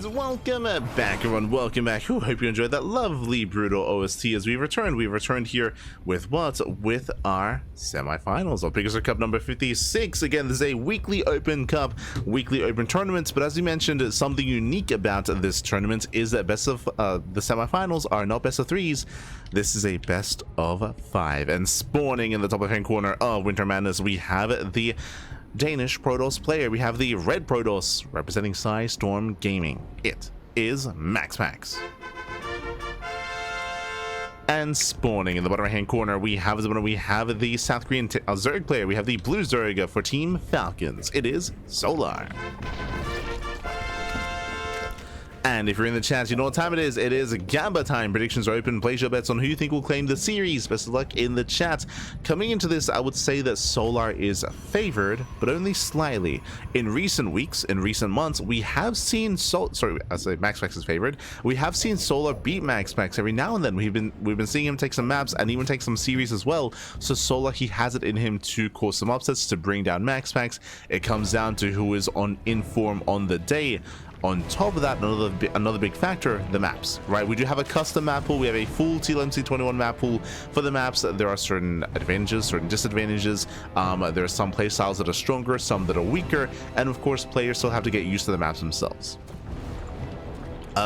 And welcome back, everyone. Welcome back. Hope you enjoyed that lovely Brutal OST as we returned. We returned here with what? With our semifinals of PiGosaur Cup number 56. Again, this is a weekly open cup, weekly open tournaments. But as we mentioned, something unique about this tournament is that the semifinals are not best of threes. This is a best of five. And spawning in the top left-hand corner of Winter Madness, we have the Danish Protoss player. We have the red Protoss representing Storm Gaming. It is MaxPax. And spawning in the bottom right hand corner, we have the South Korean Zerg player. We have the blue Zerg for Team Falcons. It is Solar. And if you're in the chat, you know what time it is. It is Gamba time. Predictions are open. Place your bets on who you think will claim the series. Best of luck in the chat. Coming into this, I would say that Solar is favored, but only slightly. In recent weeks, in recent months, we have seen MaxPax is favored. We have seen Solar beat MaxPax every now and then. We've been seeing him take some maps and even take some series as well. So Solar, he has it in him to cause some upsets to bring down MaxPax. It comes down to who is in form on the day. On top of that, another big factor, the maps, right? We do have a custom map pool. We have a full TLMC21 map pool for the maps. There are certain advantages, certain disadvantages. There are some play styles that are stronger, some that are weaker, and of course, players still have to get used to the maps themselves.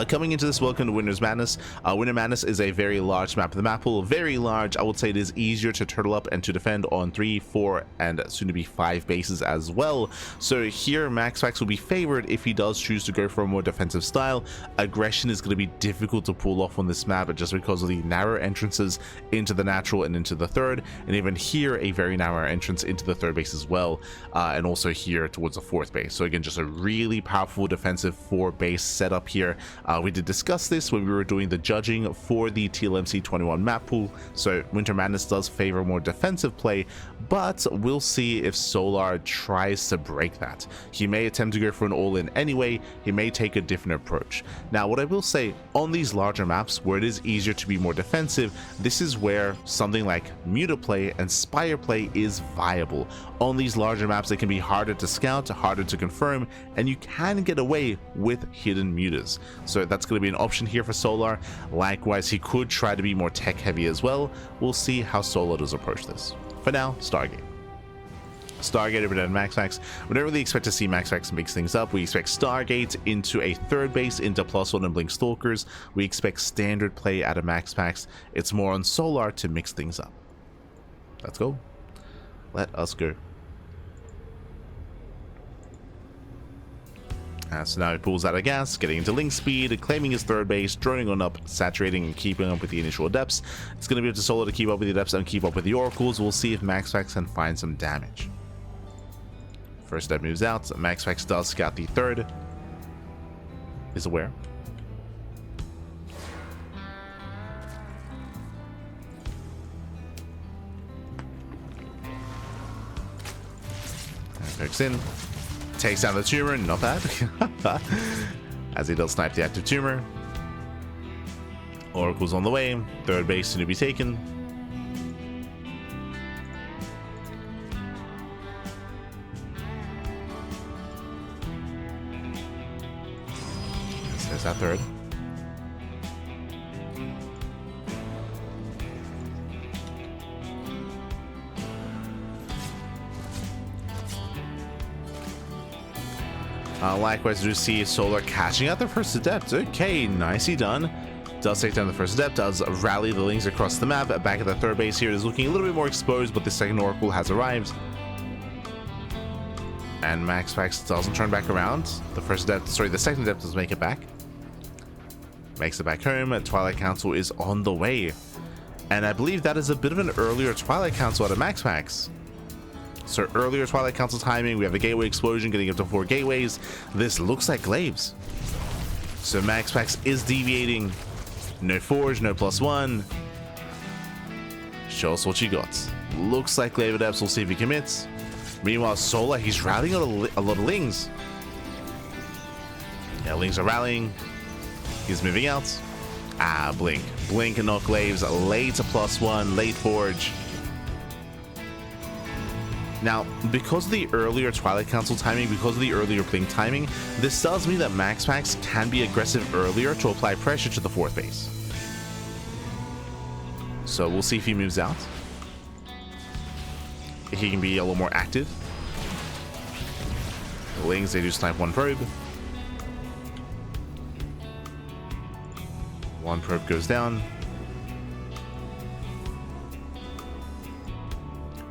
Coming into this, welcome to Winter Madness. Winter Madness is a very large map of the map pool. Very large. I would say it is easier to turtle up and to defend on 3, 4, and soon to be 5 bases as well. So here, MaxPax will be favored if he does choose to go for a more defensive style. Aggression is going to be difficult to pull off on this map just because of the narrow entrances into the natural and into the third, and even here, a very narrow entrance into the third base as well, and also here towards the fourth base. So again, just a really powerful defensive 4-base setup here. We did discuss this when we were doing the judging for the TLMC21 map pool, so Winter Madness does favor more defensive play, but we'll see if Solar tries to break that. He may attempt to go for an all-in anyway. He may take a different approach. Now, what I will say, on these larger maps where it is easier to be more defensive, this is where something like Muta play and Spire play is viable. On these larger maps, it can be harder to scout, harder to confirm, and you can get away with hidden mutas. So that's going to be an option here for Solar. Likewise, he could try to be more tech heavy as well. We'll see how Solar does approach this. For now, Stargate over there, MaxPax. We don't really expect to see MaxPax mix things up. We expect Stargate into a third base into +1 and Blink Stalkers. We expect standard play out of MaxPax. It's more on Solar to mix things up. Let's go. Let us go. So now he pulls out of gas, getting into link speed, claiming his third base, droning on up, saturating and keeping up with the initial depths. It's going to be up to Solar to keep up with the depths and keep up with the oracles. We'll see if MaxPax can find some damage. First step moves out. MaxPax does scout the third. Is aware. Pokes in. Takes down the tumor, not bad. As he does snipe the active tumor. Oracle's on the way. Third base to be taken. There's that third. Likewise, we see Solar catching out the first adept. Okay, nicely done. Does take down the first adept, does rally the links across the map. Back at the third base here, it is looking a little bit more exposed, but the second Oracle has arrived. And MaxPax doesn't turn back around. The second adept does make it back. Makes it back home. Twilight Council is on the way. And I believe that is a bit of an earlier Twilight Council out of MaxPax. So earlier Twilight Council timing, we have a gateway explosion getting up to 4 gateways. This looks like Glaives. So MaxPax is deviating. No forge, no +1. Show us what you got. Looks like Glaive Adepts. We'll see if he commits. Meanwhile, Solar, he's rallying a lot of Lings. Yeah, Lings are rallying. He's moving out. Blink. Blink and not Glaives. Late +1, late forge. Now, because of the earlier Twilight Council timing, because of the earlier Blink timing, this tells me that MaxPax can be aggressive earlier to apply pressure to the 4th base. So we'll see if he moves out. He can be a little more active. The Lings, they do snipe 1 probe. 1 probe goes down.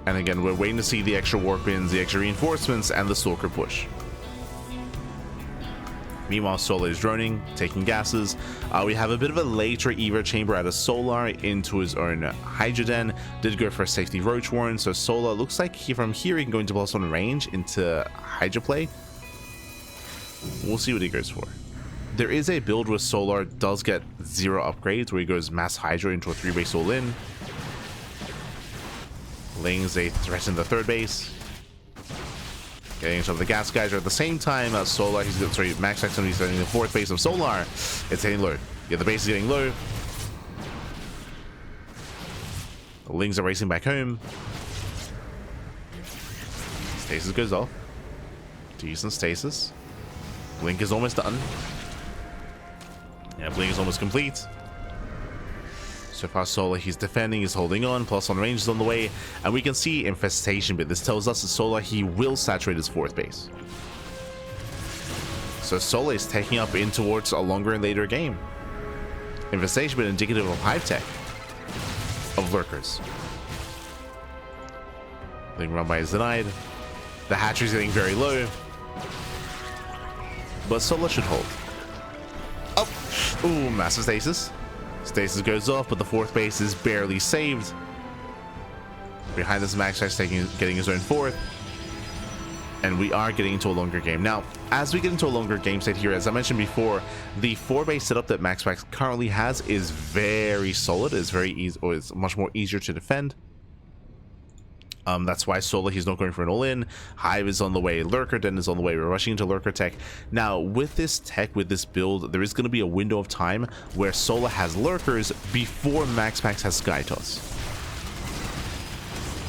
And again, we're waiting to see the extra warp ins, the extra reinforcements, and the Stalker push. Meanwhile, Solar is droning, taking gases. We have a bit of a later Evo chamber out of Solar into his own Hydra Den. Did go for a safety Roach Warren, so Solar looks like from here he can go into +1 range into Hydra play. We'll see what he goes for. There is a build where Solar does get 0 upgrades, where he goes Mass Hydra into a 3-base all-in. Lings, they threaten the 3rd base. Getting some of the gas guys are at the same time as Solar. MaxPax he's hitting the 4th base of Solar. It's hitting low. Yeah, the base is getting low. The Lings are racing back home. Stasis goes off. Decent stasis. Blink is almost done. Yeah, Blink is almost complete. So far, Solar, he's defending, he's holding on, +1 range is on the way, and we can see Infestation Bit. This tells us that Solar, he will saturate his 4th base. So Solar is taking up in towards a longer and later game. Infestation Bit indicative of Hive Tech, of Lurkers. Being run by is denied. The hatchery's getting very low, but Solar should hold. Oh! Ooh, massive stasis. Stasis goes off, but the 4th base is barely saved. Behind this, MaxPax getting his own 4th. And we are getting into a longer game. Now, as we get into a longer game state here, as I mentioned before, the 4-base setup that MaxPax currently has is very solid. It's very easy, or it's much more easier to defend. That's why Solar, he's not going for an all-in. Hive is on the way. Lurker Den is on the way. We're rushing into Lurker Tech. Now, with this tech, with this build, there is going to be a window of time where Solar has Lurkers before MaxPax has Sky Toss.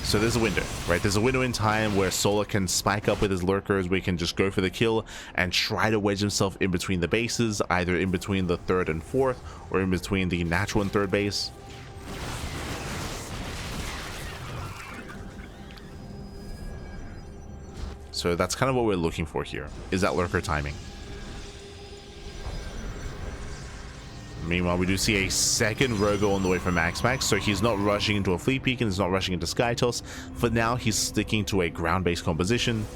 So there's a window, right? There's a window in time where Solar can spike up with his Lurkers. We can just go for the kill and try to wedge himself in between the bases, either in between the 3rd and 4th, or in between the natural and 3rd base. So that's kind of what we're looking for here, is that Lurker timing. Meanwhile, we do see a second Rogo on the way from MaxPax, so he's not rushing into a Fleet Peak and he's not rushing into Sky Toss. For now, he's sticking to a ground-based composition.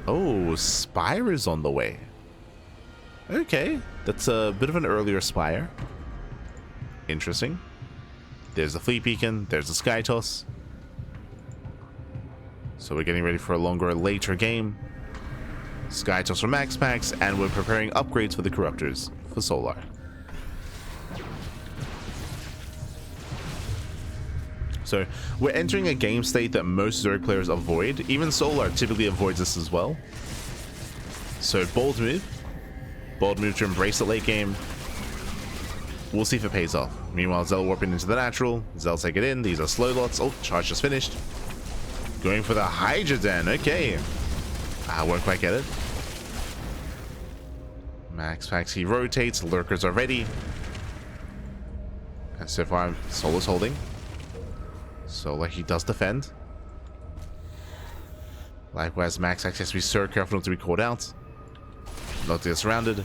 Oh, Spire is on the way. Okay, that's a bit of an earlier Spire. Interesting. There's the Fleet Beacon, there's the Sky Toss. So we're getting ready for a longer, later game. Sky Toss for MaxPax, and we're preparing upgrades for the Corruptors for Solar. So we're entering a game state that most Zerg players avoid. Even Solar typically avoids this as well. So bold move. Bold move to embrace the late game. We'll see if it pays off. Meanwhile, Zell warping into the natural. Zell take it in. These are slow lots. Oh, charge just finished. Going for the Hydra Den. Okay. I won't quite get it. MaxPax, he rotates. Lurkers are ready. And so far, Solar's holding. Solar, he does defend. Likewise, MaxPax has to be so careful not to be caught out. Not to get surrounded.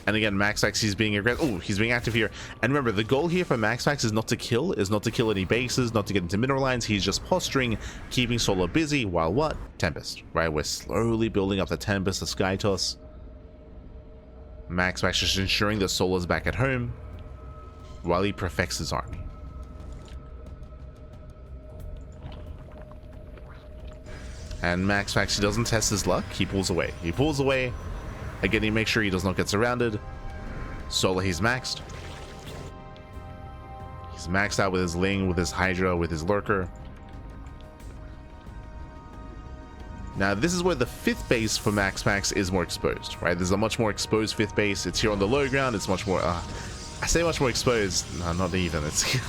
And again, MaxPax, he's being aggressive. Oh, he's being active here. And remember, the goal here for MaxPax is not to kill any bases, not to get into mineral lines. He's just posturing, keeping Solar busy, while what? Tempest, right? We're slowly building up the Tempest, the Sky Toss. MaxPax just ensuring that Solar's back at home, while he perfects his army. And MaxPax, he doesn't test his luck. He pulls away. He pulls away. Again, he makes sure he does not get surrounded. Solar, he's maxed. He's maxed out with his Ling, with his Hydra, with his Lurker. Now, this is where the 5th base for MaxPax is more exposed, right? There's a much more exposed 5th base. It's here on the low ground. It's much more... I say much more exposed. No, not even. It's...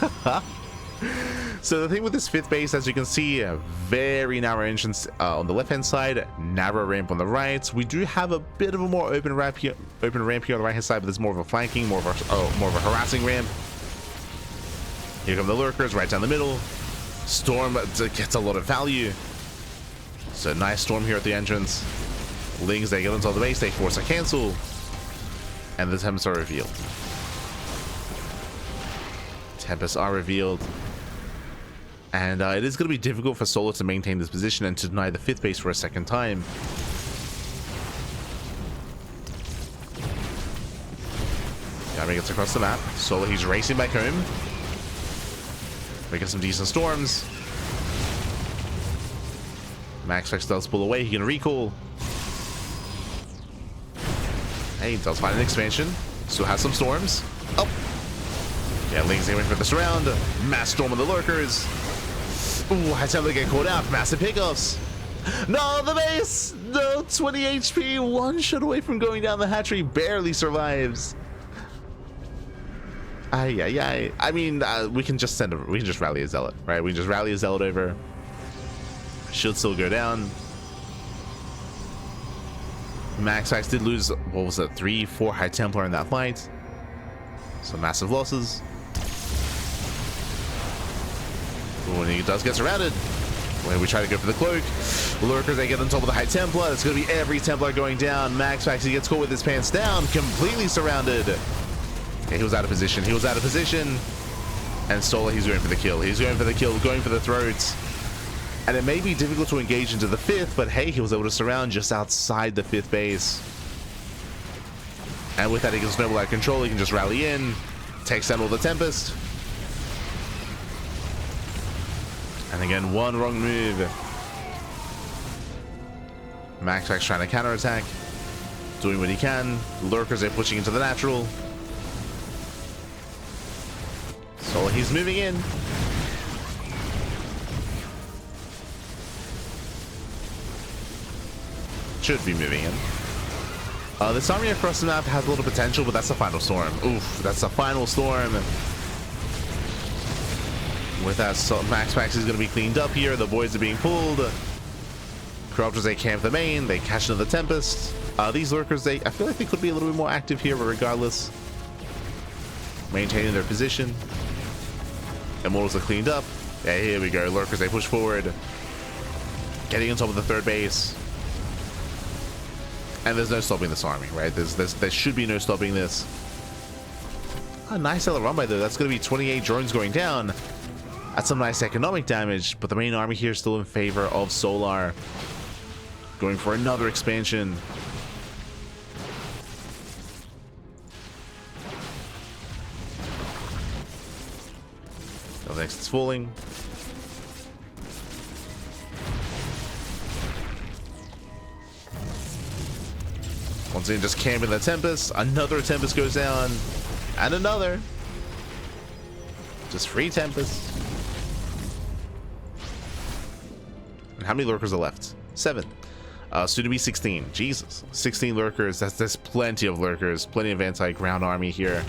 So the thing with this 5th base, as you can see, a very narrow entrance on the left-hand side, narrow ramp on the right. We do have a bit of a more open ramp here on the right-hand side, but there's more of a flanking, more of a harassing ramp. Here come the lurkers right down the middle. Storm gets a lot of value. So nice storm here at the entrance. Lings, they get onto the base, they force a cancel, and the Tempests are revealed. Tempests are revealed. And it is going to be difficult for Solar to maintain this position and to deny the 5th base for a second time. Yami gets across the map. Solar, he's racing back home. Making some decent storms. MaxPax does pull away. He can recall. Hey, he does find an expansion. Still has some storms. Oh! Yeah, Ling's aiming for this round. Mass storm on the lurkers. Ooh, I totally get caught out. Massive pickoffs. No, the base! No, 20 HP. One shot away from going down the hatchery. Barely survives. Ay, ay, ay. I mean, we can just rally a zealot, right? We can just rally a zealot over. Should still go down. MaxPax did lose, what was it, 3-4 High Templar in that fight. So massive losses. Ooh, and he does get surrounded. When we try to go for the cloak. Lurkers, they get on top of the High Templar. It's going to be every Templar going down. MaxPax, he gets caught with his pants down. Completely surrounded. Okay, he was out of position. He was out of position. And Solar, he's going for the kill. He's going for the kill, going for the throats. And it may be difficult to engage into the 5th, but hey, he was able to surround just outside the 5th base. And with that, he can snowball out of control. He can just rally in, takes down all the Tempest. And again, one wrong move. MaxPax trying to counterattack, doing what he can. Lurkers are pushing into the natural. So he's moving in. Should be moving in. This army across the map has a little potential, but that's the final storm. Oof, that's the final storm. With that, so MaxPax is going to be cleaned up here. The boys are being pulled. Corruptors, they camp the main. They catch into the Tempest. These lurkers, I feel like they could be a little bit more active here, but regardless, maintaining their position. Immortals are cleaned up. Yeah, here we go. Lurkers, they push forward. Getting on top of the 3rd base. And there's no stopping this army, right? There should be no stopping this. A nice little run by though. That's going to be 28 drones going down. That's some nice economic damage, but the main army here is still in favor of Solar. Going for another expansion. The next is falling. Once again, just camping the Tempest. Another Tempest goes down. And another. Just 3 Tempests. And how many lurkers are left? 7. Soon to be 16. Jesus. 16 lurkers. There's plenty of lurkers. Plenty of anti-ground army here.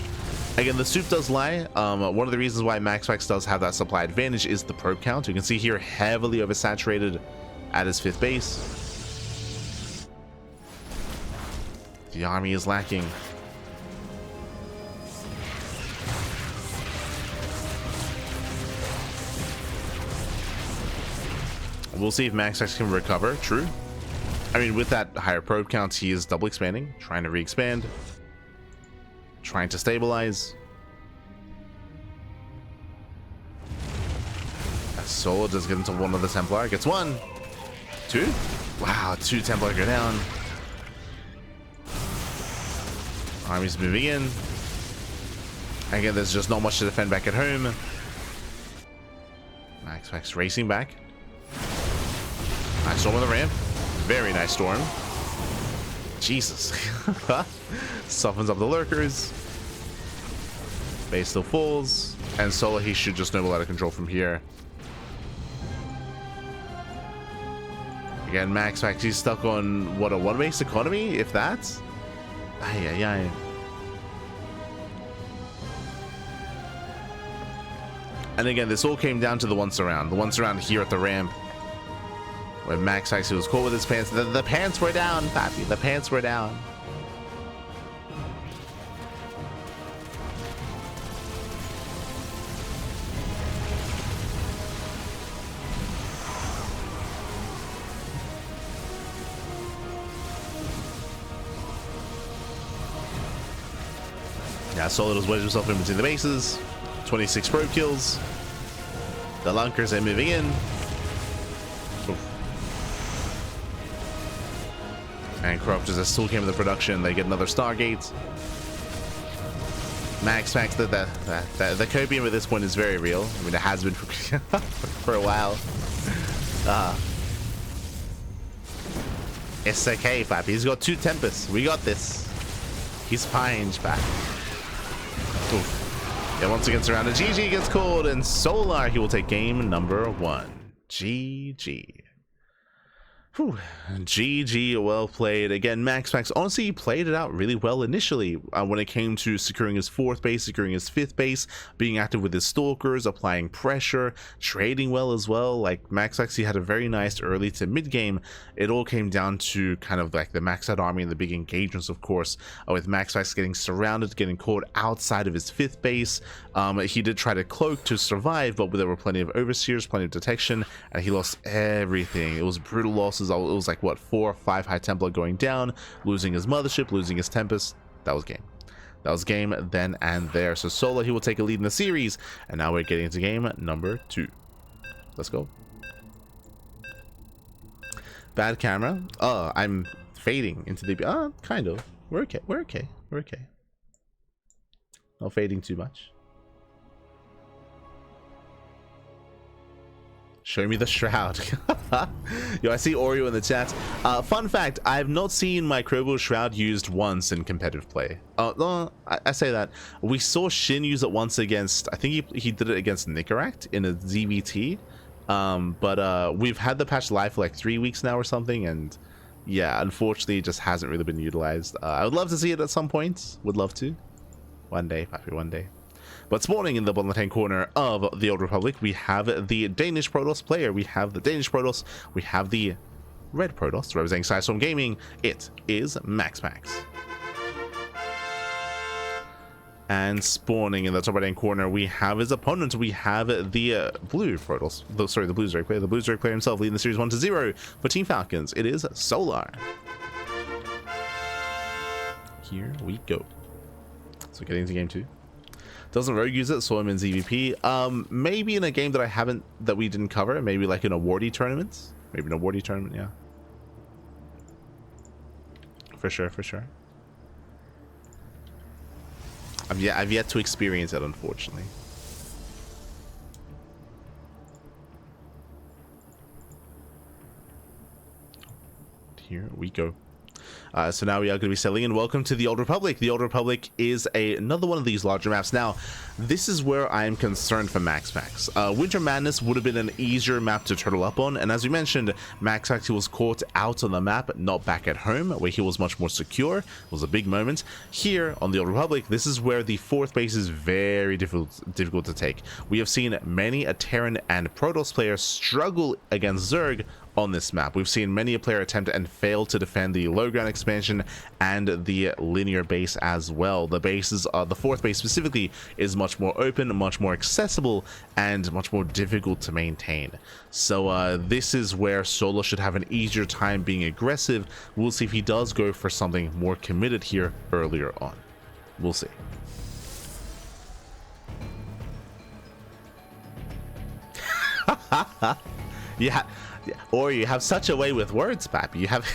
Again, the soup does lie. One of the reasons why MaxPax does have that supply advantage is the probe count. You can see here heavily oversaturated at his 5th base. The army is lacking. We'll see if MaxPax can recover. True. I mean, with that higher probe count, he is double expanding, trying to re-expand, trying to stabilize. Solar does get into one of the Templar. Gets 1, 2. Wow, 2 Templar go down. Army's moving in. Again, there's just not much to defend back at home. MaxPax racing back. Nice storm on the ramp. Very nice storm. Jesus. Softens up the lurkers. Base still falls. And Solar, he should just snowball out of control from here. Again, MaxPax, he's stuck on, what, a 1-base economy, if that? Ay, ay, ay. And again, this all came down to the once around. The once around here at the ramp, where MaxPax was caught with his pants. The pants were down, Pappy. The pants were down. Yeah, Solid has wedged himself in between the bases. 26 probe kills. The lunkers are moving in. Oof. And Corrupt just still came into production. They get another Stargate. MaxPax, the copium at this point is very real. I mean, it has been for a while. It's okay, Pappy. He's got 2 Tempests. We got this. He's fine, Pappy. Oof. Yeah, once again surrounded. GG gets called, and Solar, he will take game number 1. GG. Whew. GG, well played. Again, MaxPax, honestly, he played it out really well initially when it came to securing his 4th base, securing his 5th base, being active with his stalkers, applying pressure, trading well as well. Like, MaxPax, he had a very nice early to mid game. It all came down to kind of like the maxed out army and the big engagements, of course, with MaxPax getting surrounded, getting caught outside of his 5th base. He did try to cloak to survive, but there were plenty of overseers, plenty of detection, and he lost everything. It was brutal losses. It was like, what, 4 or 5 High Templar going down, losing his mothership, losing his Tempest. That was game. That was game then and there. So Solar, he will take a lead in the series, and now we're getting into game number 2. Let's go. Bad camera. Oh, I'm fading into the... kind of. We're okay. We're okay. We're okay. Not fading too much. Show me the shroud. Yo, I see Oreo in the chat. Fun fact, I have not seen my Crowbar shroud used once in competitive play. No, I say that. We saw Shin use it once against, I think he did it against Nicaract in a ZvT. But we've had the patch live for like 3 weeks now or something, and yeah, unfortunately it just hasn't really been utilized. I would love to see it at some point. Would love to. One day, Pappy, one day. But spawning in the bottom left-hand corner of the Old Republic, we have the Danish Protoss player. We have the Danish Protoss. We have the Red Protoss representing Sidestorm Gaming. It is MaxPax. And spawning in the top right-hand corner, we have his opponent. We have the Blue Protoss. Sorry, the Blue Zerg player. The Blue Zerg player himself leading the series 1-0 for Team Falcons. It is Solar. Here we go. So getting into game 2. Doesn't Rogue use it? Saw him in ZvP. Maybe in a game that we didn't cover. Maybe like in awardee tournaments. Maybe an awardee tournament, yeah. For sure, for sure. I've yet to experience it, unfortunately. Here we go. So now we are going to be settling in. Welcome to the Old Republic. The Old Republic is another one of these larger maps. Now, this is where I am concerned for MaxPax. Winter Madness would have been an easier map to turtle up on, and as we mentioned, MaxPax was caught out on the map, not back at home, where he was much more secure. It was a big moment. Here on the Old Republic, this is where the 4th base is very difficult to take. We have seen many a Terran and Protoss players struggle against Zerg on this map. We've seen many a player attempt and fail to defend the low ground expansion and the linear base as well. The bases, the 4th base specifically, is much more open, much more accessible, and much more difficult to maintain. So this is where Solar should have an easier time being aggressive. We'll see if he does go for something more committed here earlier on. We'll see. Yeah. Or you have such a way with words, Pappy. You have...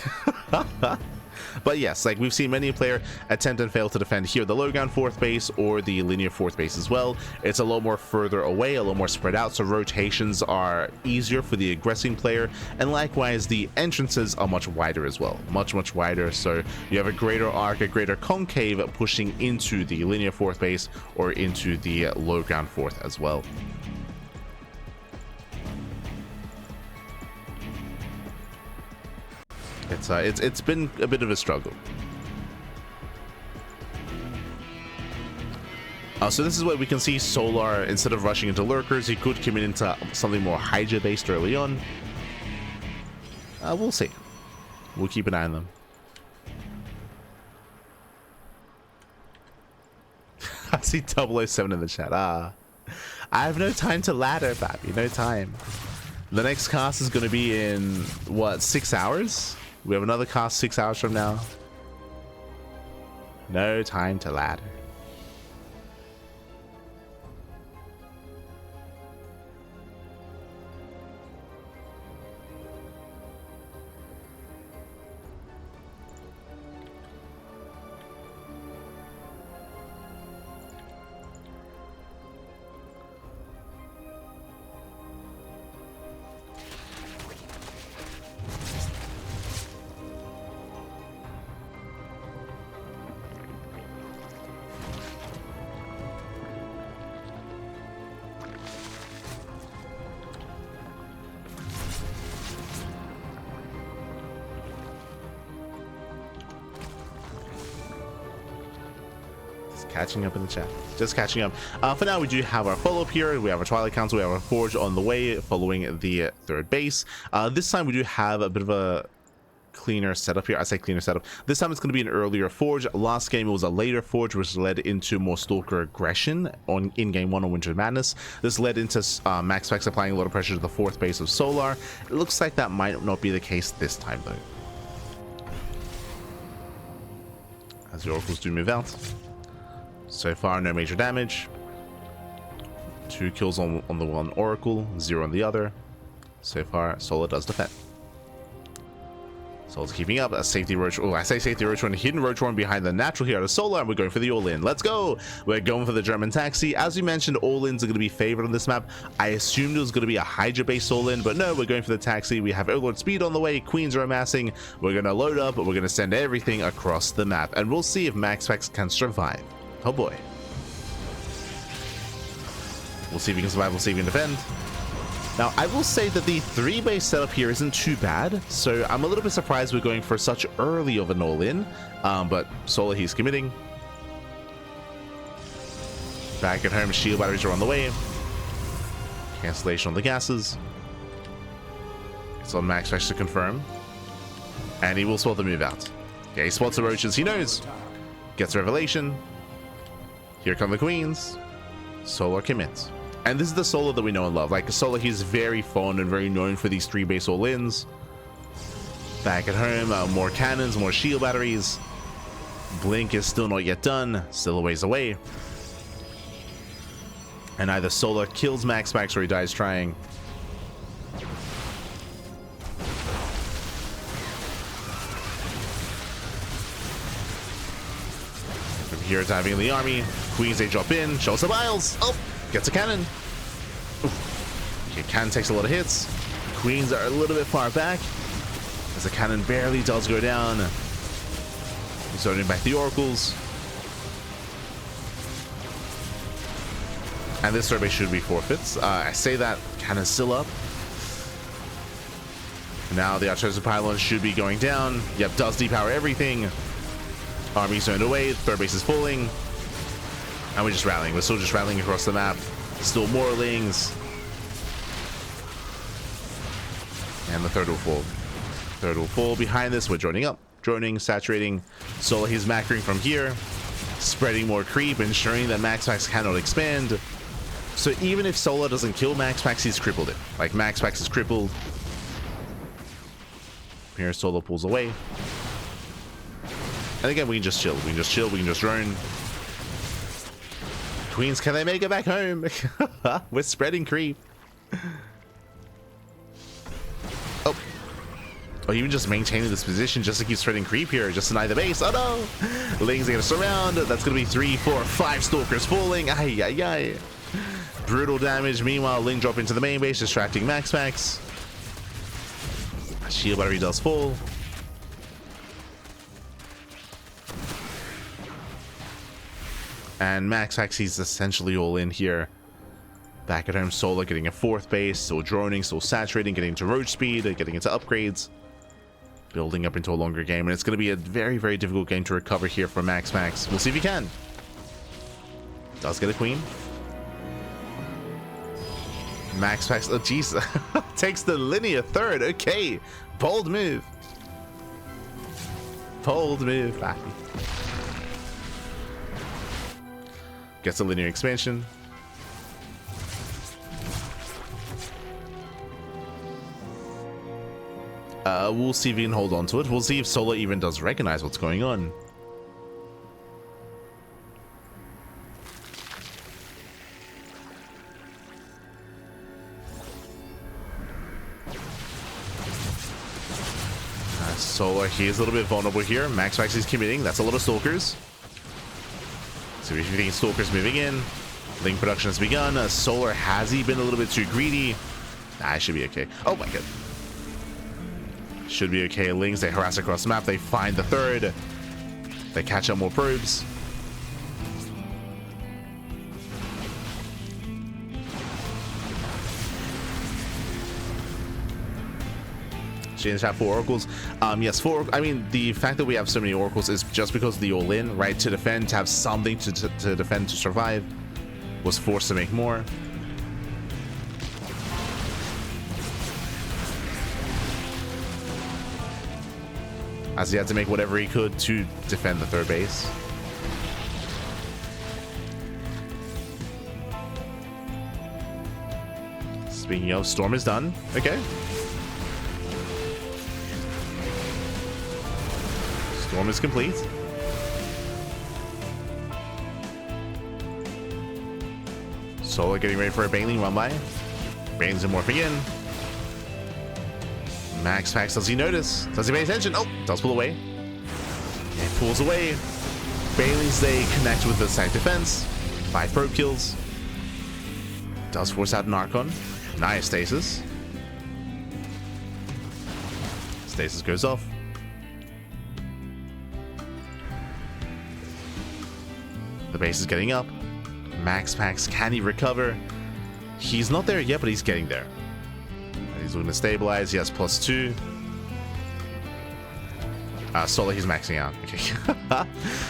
But yes, like we've seen many player attempt and fail to defend here the low ground 4th base or the linear 4th base as well. It's a lot more further away, a lot more spread out, so rotations are easier for the aggressing player, and likewise the entrances are much wider as well, much wider, so you have a greater arc, a greater concave pushing into the linear 4th base or into the low ground 4th as well. It's been a bit of a struggle. So this is where we can see Solar, instead of rushing into lurkers, he could commit into something more Hydra based early on. We'll see. We'll keep an eye on them. I see 007 in the chat. I have no time to ladder, Babby. No time. The next cast is going to be in, what, 6 hours? We have another cast 6 hours from now. No time to ladder. Catching up in the chat. Just catching up. For now, we do have our follow-up here. We have our Twilight Council. We have our Forge on the way, following the third base. This time, we do have a bit of a cleaner setup here. I say cleaner setup. This time, it's going to be an earlier Forge. Last game, it was a later Forge, which led into more Stalker aggression in Game 1 on Winter Madness. This led into MaxPax applying a lot of pressure to the fourth base of Solar. It looks like that might not be the case this time, though. As the Oracles do move out. So far, no major damage. 2 kills on the one Oracle, 0 on the other. So far, Solar does defend. Solar's keeping up. A safety Roach. Oh, I say safety Roach One. Hidden Roach One behind the natural here out of Solar, and we're going for the all-in. Let's go! We're going for the German taxi. As we mentioned, all-ins are going to be favored on this map. I assumed it was going to be a Hydra-based all-in, but no, we're going for the taxi. We have Overlord Speed on the way. Queens are amassing. We're going to load up, but we're going to send everything across the map, and we'll see if MaxPax can survive. Oh boy. We'll see if he can survive, we'll see if he can defend. Now, I will say that the 3-base setup here isn't too bad, so I'm a little bit surprised we're going for such early of an all-in, but Solar, he's committing. Back at home, shield batteries are on the way. Cancellation on the gases. It's on MaxPax to confirm. And he will spot the move out. Okay, he spots the roaches, he knows. Gets Revelation. Here come the queens. Solar commits. And this is the Solar that we know and love. Like, Solar, he's very fond and very known for these 3-base all-ins. Back at home, more cannons, more shield batteries. Blink is still not yet done. Still a ways away. And either Solar kills MaxPax or he dies trying. From here, diving in the army. Queens, they drop in. Shows the miles. Oh, gets a cannon. Okay, cannon takes a lot of hits. Queens are a little bit far back, as the cannon barely does go down. Zoning back the Oracles. And this survey should be forfeits. I say that cannon's still up. Now the artillery pylon should be going down. Yep, does depower everything. Army zoned away. Third base is falling. And we're just rallying. We're still just rallying across the map. Still more lings. And the third will fall. Third will fall. Behind this, we're droning up. Droning, saturating. Solar, he's macroing from here. Spreading more creep, ensuring that MaxPax cannot expand. So even if Solar doesn't kill MaxPax, he's crippled it. Like, MaxPax is crippled. Here, Solar pulls away. And again, we can just chill. We can just chill. We can just drone. Queens, can they make it back home? We're spreading creep. Oh. Oh, even just maintaining this position just to keep spreading creep here. Just deny the base. Oh no. Lings are going to surround. That's going to be 3, 4, 5 Stalkers falling. Ay, ay, ay. Brutal damage. Meanwhile, Ling drop into the main base, distracting MaxPax. Shield battery does fall. And MaxPax, he's essentially all in here. Back at home, Solar getting a 4th base, still droning, still saturating, getting into roach speed, getting into upgrades. Building up into a longer game, and it's going to be a very, very difficult game to recover here for MaxPax. We'll see if he can. Does get a queen. MaxPax, oh jeez, takes the linear third. Okay, bold move. Bold move, Laffy. Gets a linear expansion. We'll see if we can hold on to it. We'll see if Solar even does recognize what's going on. Solar, he is a little bit vulnerable here. MaxPax is committing. That's a lot of Stalkers. So if you think Stalkers moving in, Link production has begun. Solar, has he been a little bit too greedy? Nah, it should be okay. Oh my god. Should be okay. Lings, they harass across the map. They find the third. They catch up more probes. Change have 4 oracles. Yes, 4. I mean, the fact that we have so many oracles is just because the all-in, right? To defend, to have something to defend, to survive, was forced to make more. As he had to make whatever he could to defend the third base. Speaking of, Storm is done. Okay. Storm is complete. Solar getting ready for a Baneling run by. Baneling's morphing in. MaxPax, does he notice? Does he pay attention? Oh, does pull away. It pulls away. Banelings, they connect with the side defense. 5 probe kills. Does force out an Archon. Nice stasis. Stasis goes off. The base is getting up. MaxPax, can he recover? He's not there yet, but he's getting there. He's looking to stabilize. He has +2. Solar, he's maxing out. Okay.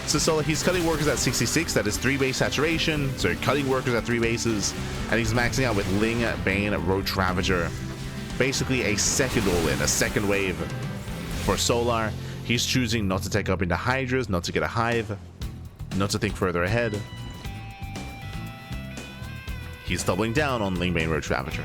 So Solar, he's cutting workers at 66. That is 3 base saturation. So cutting workers at 3 bases. And he's maxing out with Ling, Bane, Roach Ravager. Basically a second all-in, a second wave for Solar. He's choosing not to take up into Hydras, not to get a Hive, not to think further ahead. He's doubling down on Ling, Bane, Roach Ravager.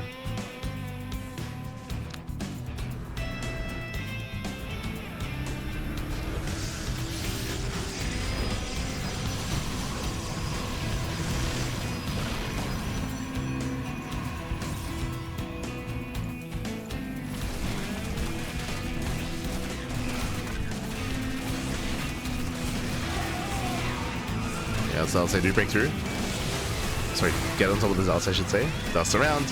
So I'll say do break through. Sorry, get on top of the Zealots, I should say. Dust around.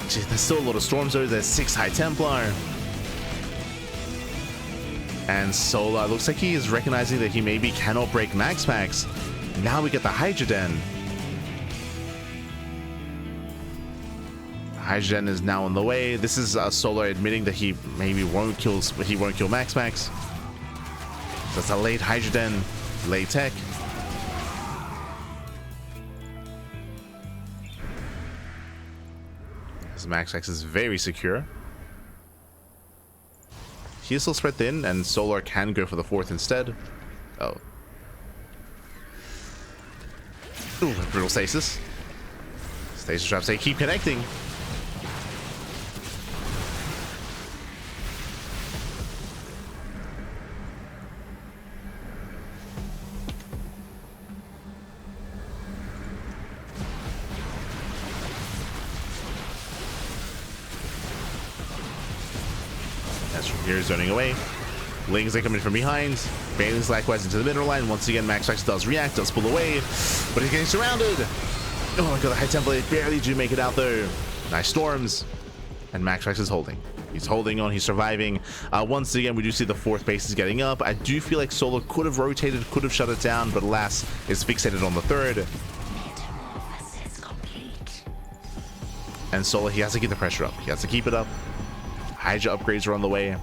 Jeez, there's still a lot of storms though. There's 6 High Templar. And Solar looks like he is recognizing that he maybe cannot break MaxPax. Now we get the Hydra Den. Hydra Den is now on the way. This is Solar admitting that he maybe won't kill MaxPax. That's a late Hydra Den, late tech. MaxPax is very secure. He's still spread thin, and Solar can go for the 4th instead. Oh. Ooh, brutal stasis. Stasis traps, they keep connecting. Here, zoning away. Lings, they come in from behind. Banelings likewise into the middle line. Once again, MaxPax does react, does pull away, but he's getting surrounded. Oh my god, the High Templar barely do make it out though. Nice storms. And MaxPax is holding. He's holding on, he's surviving. Once again, we do see the 4th base is getting up. I do feel like Solar could have rotated, could have shut it down, but alas, is fixated on the 3rd. And Solar, he has to keep the pressure up. He has to keep it up. Hydra upgrades are on the way.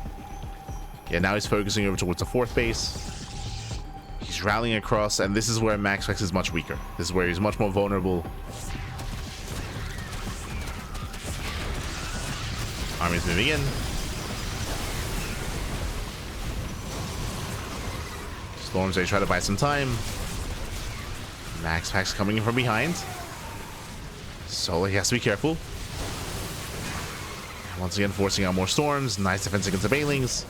Yeah, now he's focusing over towards the 4th base. He's He's rallying across, and this is where MaxPax is much weaker. This is where he's much more vulnerable. Army's moving in. Storms, they try to buy some time. MaxPax coming in from behind. Solar, he has to be careful. Once again, forcing out more storms. Nice defense against the Banelings.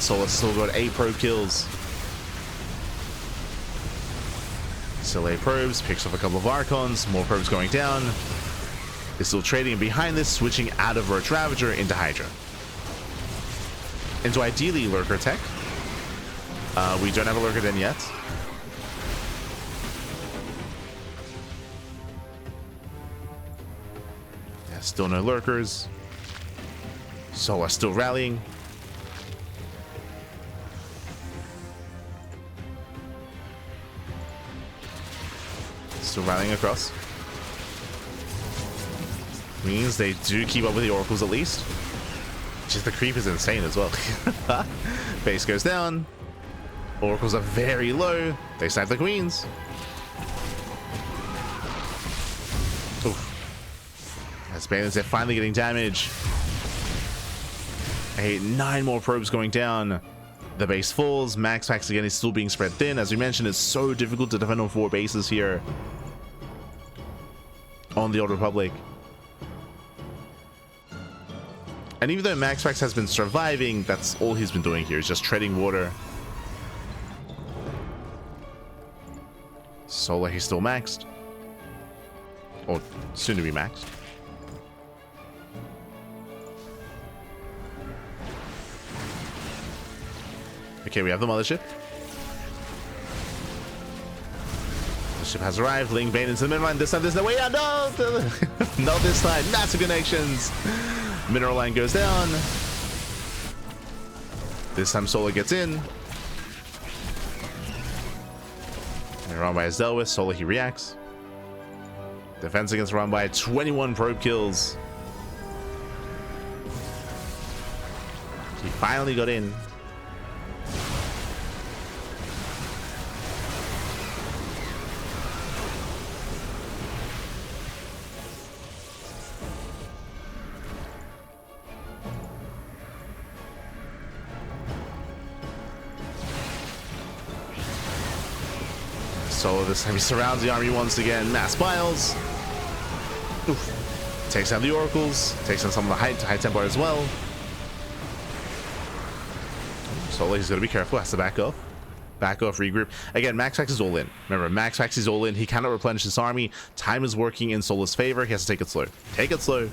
Solar still got 8 probe kills. Still 8 probes. Picks up a couple of Archons. More probes going down. Is still trading behind this, switching out of Roach Ravager into Hydra. Into ideally Lurker tech. We don't have a Lurker Den yet. Yeah, still no Lurkers. Solar still rallying. Still rallying across. Means they do keep up with the Oracles at least. Just the creep is insane as well. Base goes down. Oracles are very low. They snipe the Queens. Oof. As Banelings, they're finally getting damage. 9 more probes going down. The base falls. MaxPax again is still being spread thin. As we mentioned, it's so difficult to defend on 4 bases here on the Old Republic. And even though MaxPax has been surviving, that's all he's been doing here, is just treading water. Solar, he's still maxed. Or soon to be maxed. Okay, we have the mothership. The ship has arrived. Ling Bane into the midline. This time there's no way out. No! Not this time. Massive connections. Mineral line goes down. This time Solar gets in. And Rambai is dealt with. Solar, he reacts. Defense against Rambai. 21 probe kills. He finally got in. So this time he surrounds the army once again. Mass piles. Oof. Takes down the Oracles. Takes down some of the High Templar as well. Solo, he's got to be careful. Has to back off. Back off, regroup. Again, MaxPax is all in. Remember, MaxPax is all in. He cannot replenish his army. Time is working in Solo's favor. He has to take it slow. Take it slow.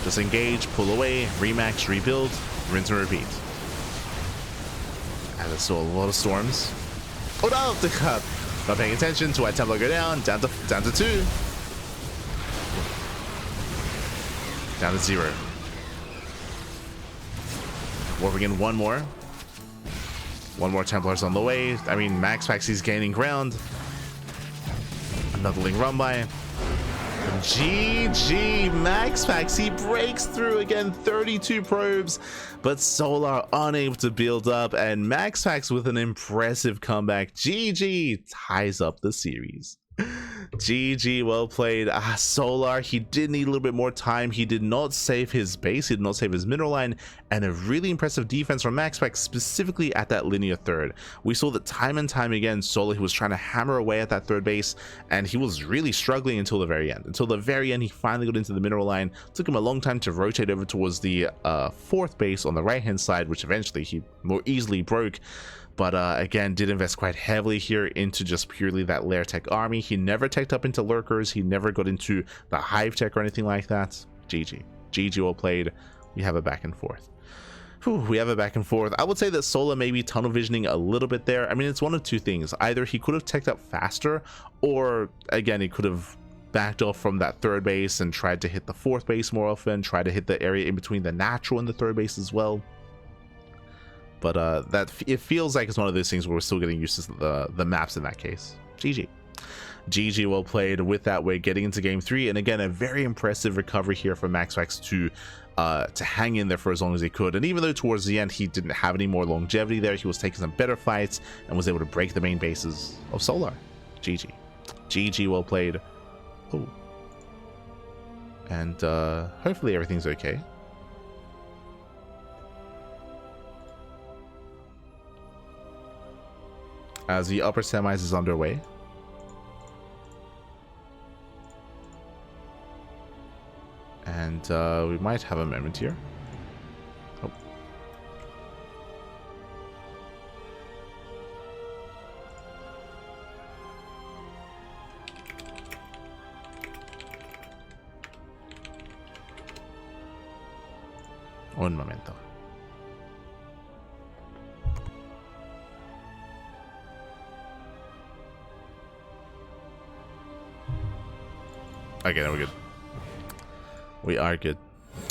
Just engage, pull away, remax, rebuild, rinse and repeat. And there's still a lot of storms. Oh no! The cut. Not paying attention to White Templar go down to 2. Down to 0. Warping in one more. One more Templar's on the way. I mean, MaxPax is gaining ground. Another Ling run by. GG, MaxPax, he breaks through again, 32 probes, but Solar unable to build up, and MaxPax with an impressive comeback. GG ties up the series. GG, well played. Solar, he did need a little bit more time. He did not save his base, he did not save his mineral line, and a really impressive defense from MaxPax, specifically at that linear third. We saw that time and time again, Solar, he was trying to hammer away at that third base, and he was really struggling until the very end. Until the very end, he finally got into the mineral line. Took him a long time to rotate over towards the 4th base on the right hand side, which eventually he more easily broke. But again, did invest quite heavily here into just purely that lair tech army. He never teched up into lurkers. He never got into the hive tech or anything like that. GG. GG, well played. We have a back and forth. We have a back and forth. I would say that Solar may be tunnel visioning a little bit there. I mean, it's one of two things. Either he could have teched up faster, or again, he could have backed off from that 3rd base and tried to hit the 4th base more often, tried to hit the area in between the natural and the 3rd base as well. But it feels like it's one of those things where we're still getting used to the maps in that case. GG. GG, well played. With that, we're getting into game 3, and again, a very impressive recovery here from MaxPax to hang in there for as long as he could. And even though towards the end he didn't have any more longevity there, he was taking some better fights and was able to break the main bases of Solar. GG, well played. Oh, and hopefully everything's okay. As the upper semis is underway. And we might have a moment here. Oh. Un momento. Okay, then we're good. We are good.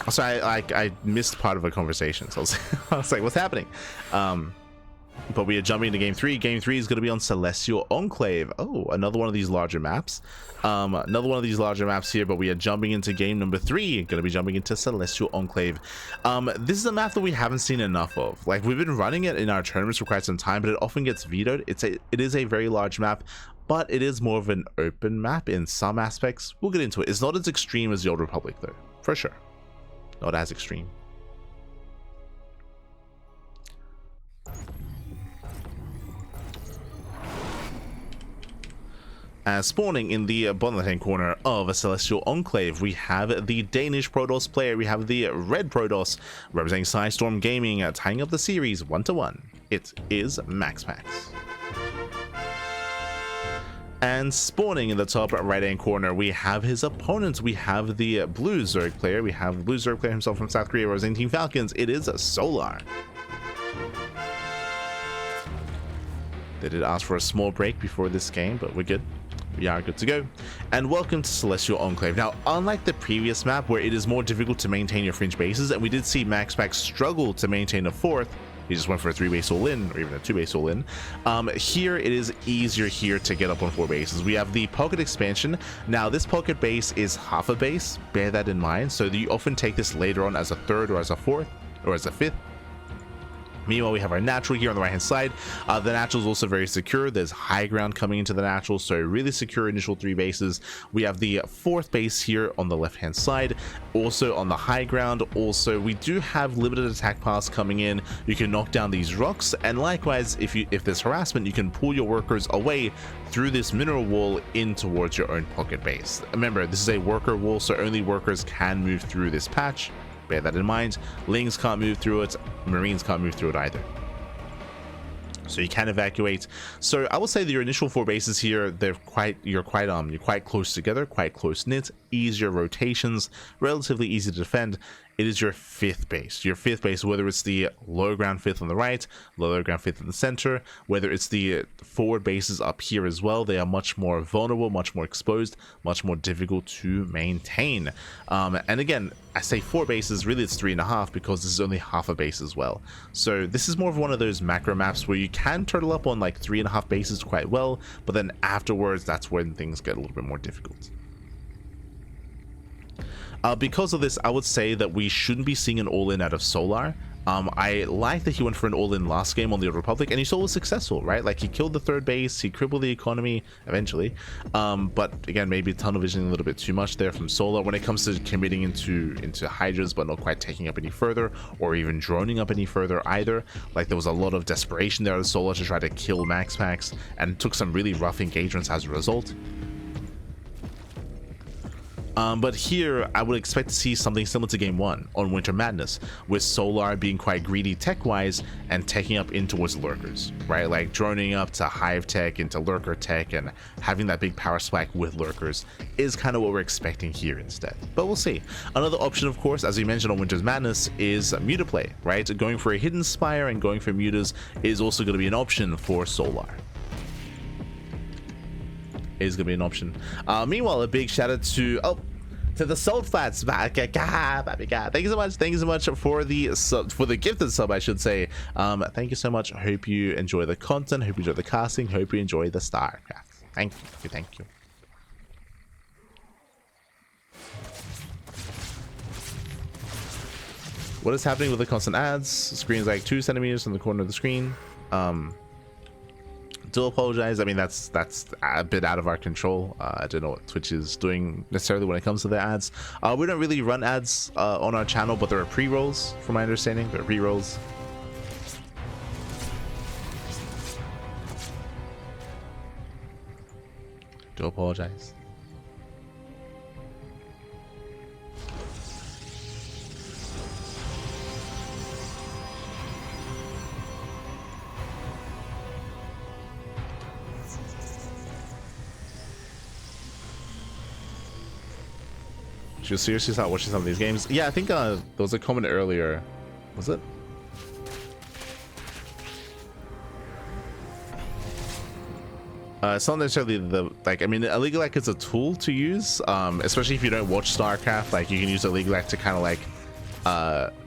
So I missed part of a conversation, so I was like, what's happening? But we are jumping into game 3. Game 3 is going to be on Celestial Enclave. Oh, another one of these larger maps. Another one of these larger maps here, but we are jumping into game number 3. Going to be jumping into Celestial Enclave. This is a map that we haven't seen enough of. Like, we've been running it in our tournaments for quite some time, but it often gets vetoed. It is a very large map, but it is more of an open map in some aspects. We'll get into it. It's not as extreme as the Old Republic, though, for sure. Not as extreme. As spawning in the bottom left-hand corner of a Celestial Enclave, we have the Danish Protoss player. We have the red Protoss representing Psystorm Gaming, tying up the series 1-1. It is MaxPax. And spawning in the top right-hand corner, we have his opponent. We have the blue Zerg player. We have the blue Zerg player himself from South Korea, representing Team Falcons. It is Solar. They did ask for a small break before this game, but we're good. We are good to go. And welcome to Celestial Enclave. Now, unlike the previous map where it is more difficult to maintain your fringe bases, and we did see MaxPax struggle to maintain a fourth, he just went for a 3-base all-in, or even a 2-base all-in. Here, it is easier here to get up on 4 bases. We have the pocket expansion. Now, this pocket base is half a base. Bear that in mind. So you often take this later on as a 3rd or as a 4th or as a 5th. Meanwhile, we have our natural here on the right hand side. The natural is also very secure. There's high ground coming into the natural, so really secure initial 3 bases. We have the 4th base here on the left hand side, also on the high ground. Also, we do have limited attack paths coming in. You can knock down these rocks, and likewise, if there's harassment, you can pull your workers away through this mineral wall in towards your own pocket base. Remember, this is a worker wall, so only workers can move through this patch. Bear that in mind. Lings can't move through it. Marines can't move through it either. So you can evacuate. So I will say that your initial 4 bases here, you're quite close together, quite close knit, easier rotations, relatively easy to defend. It is your 5th base. Your 5th base, whether it's the low ground 5th on the right, low ground 5th in the center, whether it's the forward bases up here as well, they are much more vulnerable, much more exposed, much more difficult to maintain. And again, I say 4 bases, really it's 3.5 because this is only half a base as well. So this is more of one of those macro maps where you can turtle up on like 3.5 bases quite well, but then afterwards, that's when things get a little bit more difficult. Because of this, I would say that we shouldn't be seeing an all-in out of Solar. I like that he went for an all-in last game on the Old Republic, and he still was successful, right? Like, he killed the 3rd base, he crippled the economy, eventually. But again, maybe tunnel visioning a little bit too much there from Solar when it comes to committing into Hydras, but not quite taking up any further, or even droning up any further either. Like, there was a lot of desperation there out of Solar to try to kill MaxPax, and took some really rough engagements as a result. But here, I would expect to see something similar to Game 1 on Winter Madness, with Solar being quite greedy tech-wise and taking up in towards Lurkers, right? Like droning up to Hive Tech, into Lurker Tech, and having that big power spike with Lurkers is kind of what we're expecting here instead. But we'll see. Another option, of course, as we mentioned on Winter's Madness, is Mutaplay, right? Going for a Hidden Spire and going for Mutas is also going to be an option for Solar. Is going to be an option. Meanwhile, a big shout out to the Salt Flats. Thank you so much for the gifted sub, I should say. Thank you so much. I hope you enjoy the content, hope you enjoy the casting, hope you enjoy the StarCraft. Thank you, thank you. What is happening with the constant ads? Screen is like 2 centimeters from the corner of the screen. Do apologize. I mean, that's a bit out of our control. I don't know what Twitch is doing necessarily when it comes to the ads. We don't really run ads on our channel, but there are pre-rolls, from my understanding. There are pre-rolls. Do apologize. She was seriously start watching some of these games. Yeah, I think there was a comment earlier. Was it? It's not necessarily the, like, I mean, Illegal Act is a tool to use, especially if you don't watch StarCraft. Like, you can use Illegal Act to kind of like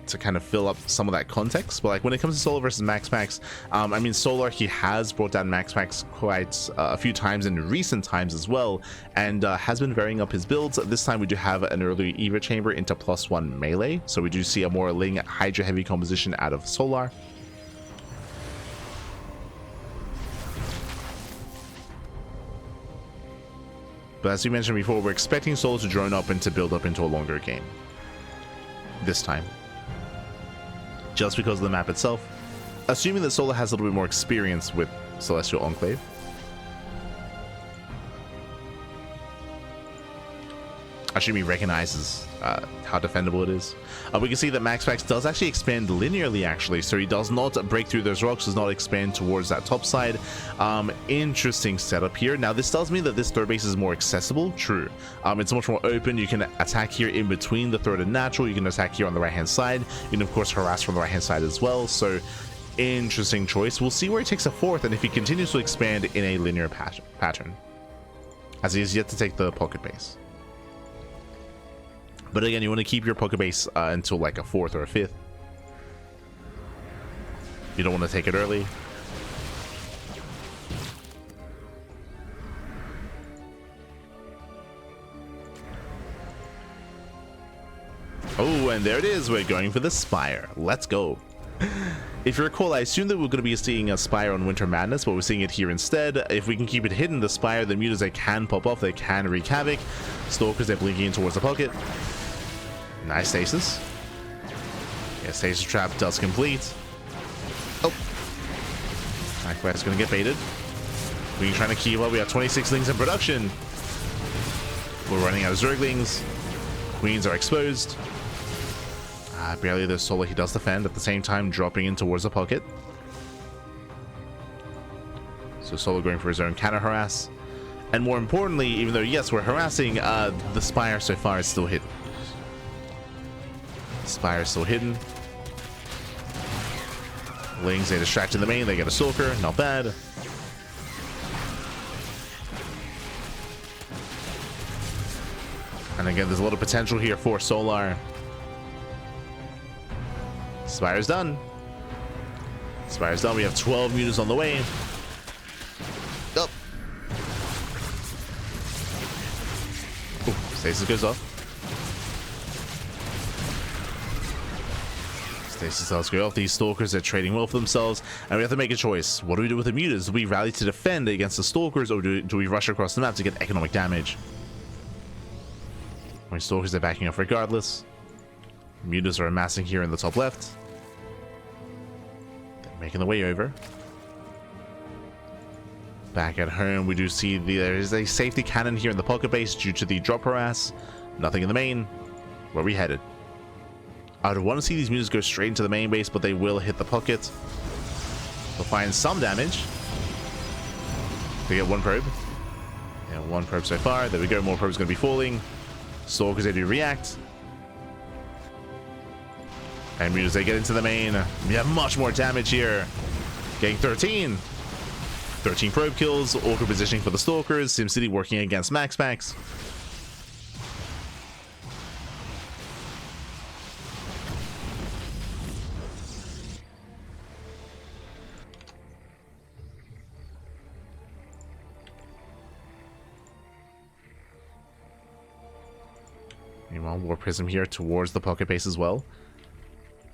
to kind of fill up some of that context. But like when it comes to Solar versus MaxPax, I mean, Solar, he has brought down MaxPax quite a few times in recent times as well, and has been varying up his builds. This time we do have an early Eva chamber into +1 melee, so we do see a more Ling Hydra heavy composition out of Solar. But as we mentioned before, we're expecting Solar to drone up and to build up into a longer game this time, just because of the map itself, assuming that Solar has a little bit more experience with Celestial Enclave. Assuming he recognizes how defendable it is. We can see that MaxPax does actually expand linearly, actually, so he does not break through those rocks, does not expand towards that top side. Interesting setup here. Now, this does mean that this third base is more accessible. True. It's much more open. You can attack here in between the third and natural. You can attack here on the right-hand side. You can, of course, harass from the right-hand side as well. So, interesting choice. We'll see where he takes a fourth and if he continues to expand in a linear pattern, as he is yet to take the pocket base. But again, you want to keep your poker base until like a fourth or a fifth. You don't want to take it early. Oh, and there it is. We're going for the Spire. Let's go. If you recall, I assumed that we we're going to be seeing a Spire on Winter Madness, but we're seeing it here instead. If we can keep it hidden, the Spire, the mutas, they can pop off, they can wreak havoc. Stalkers, they're blinking in towards the pocket. Nice stasis. Yeah, stasis trap does complete. Oh. MaxPax is going to get baited. We're trying to keep up. We have 26 Lings in production. We're running out of Zerglings. Queens are exposed. Barely there's Solar. He does defend at the same time, dropping in towards the pocket. So Solar going for his own counter harass. And more importantly, even though, yes, we're harassing, the Spire so far is still hidden. Spire still hidden. Lings, they distract in the main, they get a Stalker, not bad. And again, there's a lot of potential here for Solar. Spire's done. Spire's done. We have 12 mutas on the way. Oh. Stasis goes off. Stasis does go off. These Stalkers are trading well for themselves, and we have to make a choice. What do we do with the mutas? Do we rally to defend against the Stalkers, or do we rush across the map to get economic damage? My Stalkers are backing off regardless. Mutas are amassing here in the top left. They're making the way over. Back at home, we do see there is a safety cannon here in the pocket base due to the drop harass. Nothing in the main. Where are we headed? I would want to see these mutas go straight into the main base, but they will hit the pocket. They'll find some damage. They get one probe. Yeah, one probe so far. There we go. More probes going to be falling. Stalkers, they do react. And mutas, they get into the main. We have much more damage here. Getting 13. 13 probe kills. Orca positioning for the Stalkers. SimCity working against MaxPax. Well, War Prism here towards the pocket base as well.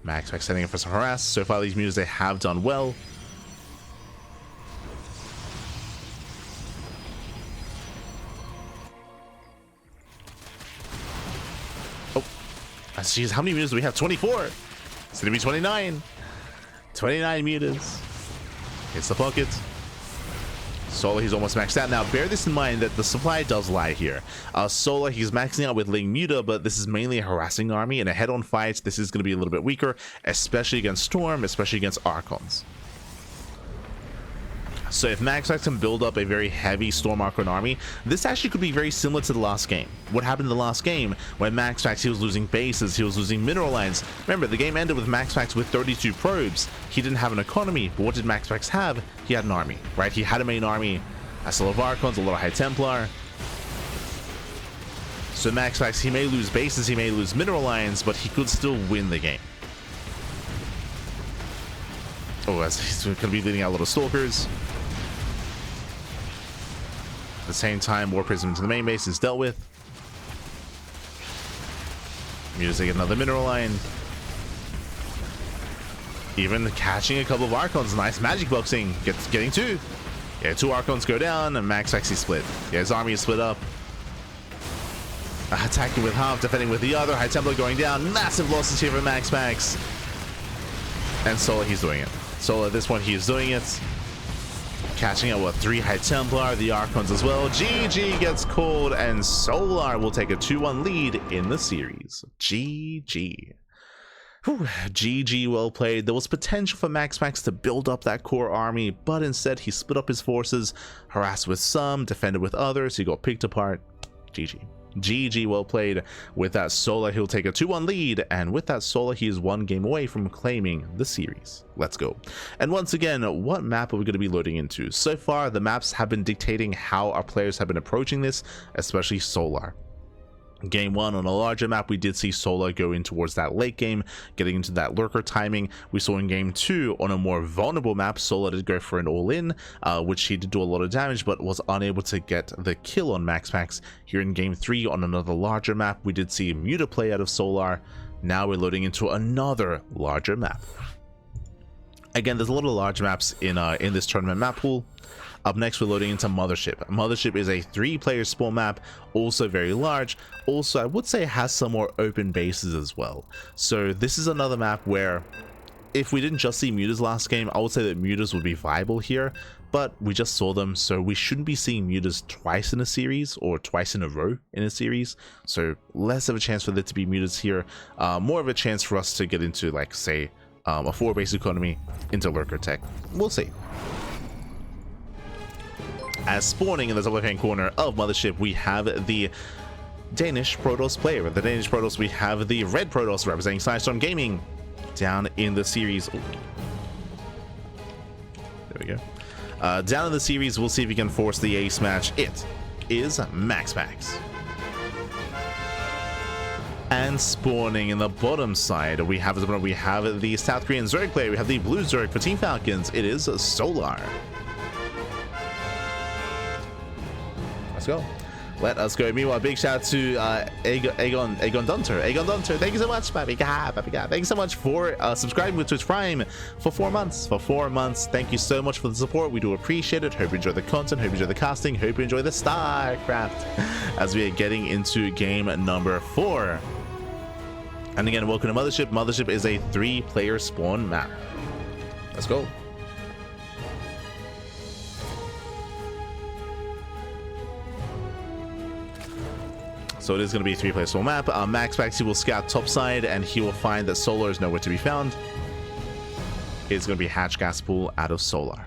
MaxPax setting up for some harass. So far, these mutas, they have done well. Oh, jeez, how many mutas do we have? 24. It's gonna be 29. 29 mutas. Hits the pocket. Solar, he's almost maxed out. Now, bear this in mind that the supply does lie here. Solar, he's maxing out with Ling Muta, but this is mainly a harassing army. In a head-on fight, this is going to be a little bit weaker, especially against Storm, especially against Archons. So if MaxPax can build up a very heavy Storm Archon army, this actually could be very similar to the last game. What happened in the last game when MaxPax, he was losing bases, he was losing mineral lines. Remember, the game ended with MaxPax with 32 probes. He didn't have an economy, but what did MaxPax have? He had an army, right? He had a main army, a lot of Archons, a lot of High Templar. So MaxPax, he may lose bases, he may lose mineral lines, but he could still win the game. Oh, he's going to be leading out a lot of Stalkers. At the same time, War Prism into the main base is dealt with. Music, another mineral line. Even catching a couple of Archons. Nice magic boxing. Getting two. Yeah, 2 Archons go down and MaxPax split. Yeah, his army is split up. Attacking with half, defending with the other. High Templar going down. Massive losses here for MaxPax. And Solar, he's doing it. Solar, at this point, he is doing it. Catching up with 3 High Templar, the Archons as well. GG gets called, and Solar will take a 2-1 lead in the series. GG. Whew, GG, well played. There was potential for MaxPax to build up that core army, but instead he split up his forces, harassed with some, defended with others. He got picked apart. GG. GG, well played. With that Solar, he'll take a 2-1 lead, and with that Solar, he is 1 game away from claiming the series. Let's go. And once again, what map are we going to be loading into? So far, the maps have been dictating how our players have been approaching this, especially Solar. Game 1 on a larger map, we did see Solar go in towards that late game, getting into that lurker timing. We saw in Game 2 on a more vulnerable map, Solar did go for an all-in, which he did do a lot of damage, but was unable to get the kill on MaxPax. Here in Game 3 on another larger map, we did see Muta play out of Solar. Now we're loading into another larger map. Again, there's a lot of large maps in this tournament map pool. Up next, we're loading into Mothership. Mothership is a 3-player spawn map, also very large. Also, I would say it has some more open bases as well. So this is another map where, if we didn't just see mutas last game, I would say that mutas would be viable here, but we just saw them, so we shouldn't be seeing mutas twice in a series, or twice in a row in a series. So less of a chance for there to be mutas here, more of a chance for us to get into, like, say, a 4-base economy into lurker tech. We'll see. As spawning in the top left-hand corner of Mothership, we have the Danish Protoss player. With the Danish Protoss, we have the Red Protoss representing Sidestorm Gaming down in the series. Ooh. There we go. Down in the series, we'll see if we can force the ace match. It is MaxPax. And spawning in the bottom side, we have the South Korean Zerg player. We have the Blue Zerg for Team Falcons. It is Solar. Let's go. Let us go. Meanwhile, big shout out to Aegon Dunter. Aegon Dunter, thank you so much, Papi God. Thank you so much for subscribing with Twitch Prime for 4 months. For 4 months, thank you so much for the support. We do appreciate it. Hope you enjoy the content. Hope you enjoy the casting. Hope you enjoy the StarCraft as we are getting into game number 4. And again, welcome to Mothership. Mothership is a 3-player spawn map. Let's go. So it is going to be a 3-player spawn map. MaxPax, he will scout topside, and he will find that Solar is nowhere to be found. It's going to be Hatch Gas Pool out of Solar.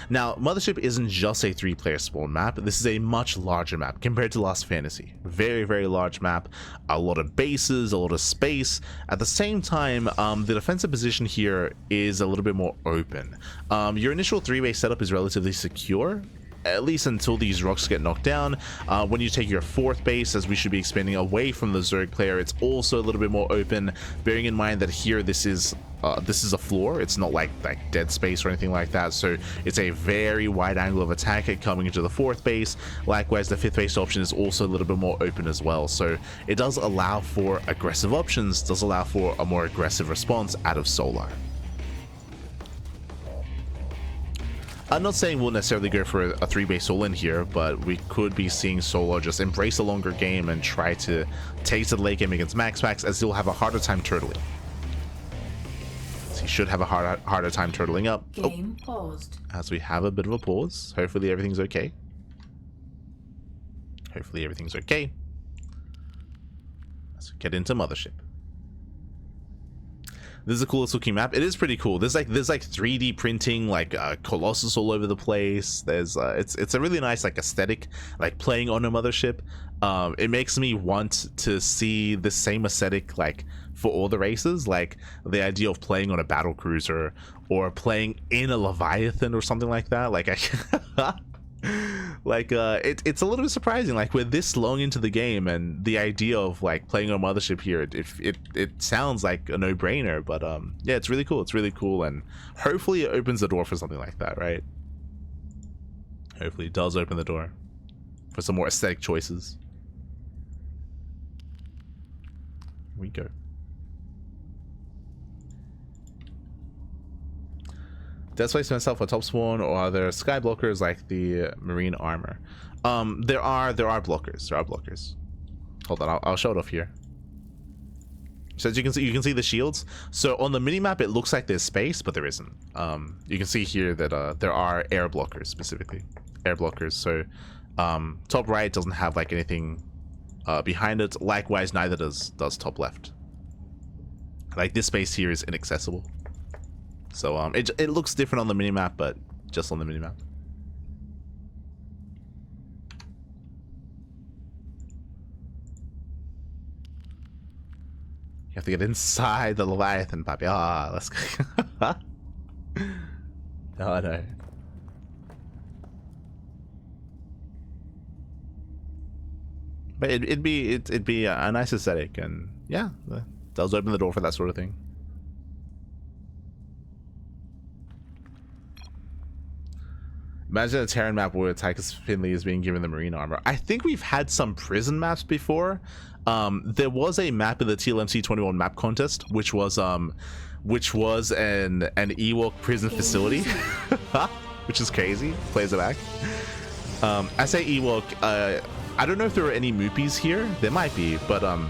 Now, Mothership isn't just a 3-player spawn map. This is a much larger map compared to Last Fantasy. Very, very large map. A lot of bases, a lot of space. At the same time, the defensive position here is a little bit more open. Your initial 3-base setup is relatively secure, at least until these rocks get knocked down. When you take your 4th base, as we should be expanding away from the Zerg player, it's also a little bit more open, bearing in mind that here this is this is a floor. It's not like dead space or anything like that. So it's a very wide angle of attack coming into the 4th base. Likewise, the 5th base option is also a little bit more open as well. So it does allow for aggressive options, does allow for a more aggressive response out of Solar. I'm not saying we'll necessarily go for a 3-base all-in here, but we could be seeing Solar just embrace a longer game and try to take to the late game against MaxPax, as he'll have a harder time turtling. So he should have a harder time turtling up. Game paused. As we have a bit of a pause. Hopefully everything's okay. Hopefully everything's okay. Let's get into Mothership. This is the coolest looking map. It is pretty cool. There's like 3D printing, like Colossus all over the place. There's it's a really nice like aesthetic, like playing on a mothership. It makes me want to see the same aesthetic like for all the races, like the idea of playing on a battle cruiser or playing in a Leviathan or something like that. Like like it's a little bit surprising, like we're this long into the game and the idea of like playing on a mothership here, it sounds like a no-brainer, but yeah, it's really cool, and hopefully it opens the door for something like that, right? Hopefully it does open the door for some more aesthetic choices. Here we go. Dead Space myself for top spawn, or are there sky blockers like the marine armor? There are blockers. Hold on, I'll show it off here. So as you can see the shields. So on the minimap it looks like there's space, but there isn't. You can see here that there are air blockers, specifically air blockers. So top right doesn't have like anything behind it. Likewise, neither does top left. Like this space here is inaccessible. So it looks different on the minimap, but just on the minimap. You have to get inside the Leviathan, papi. Ah, let's go. Oh no. But it'd be a nice aesthetic, and yeah, it does open the door for that sort of thing. Imagine a Terran map where Tychus Finley is being given the marine armor. I think we've had some prison maps before. There was a map in the TLMC 21 map contest, which was an Ewok prison facility, which is crazy. Plays it back. I say Ewok. I don't know if there are any Moopies here. There might be, but I'm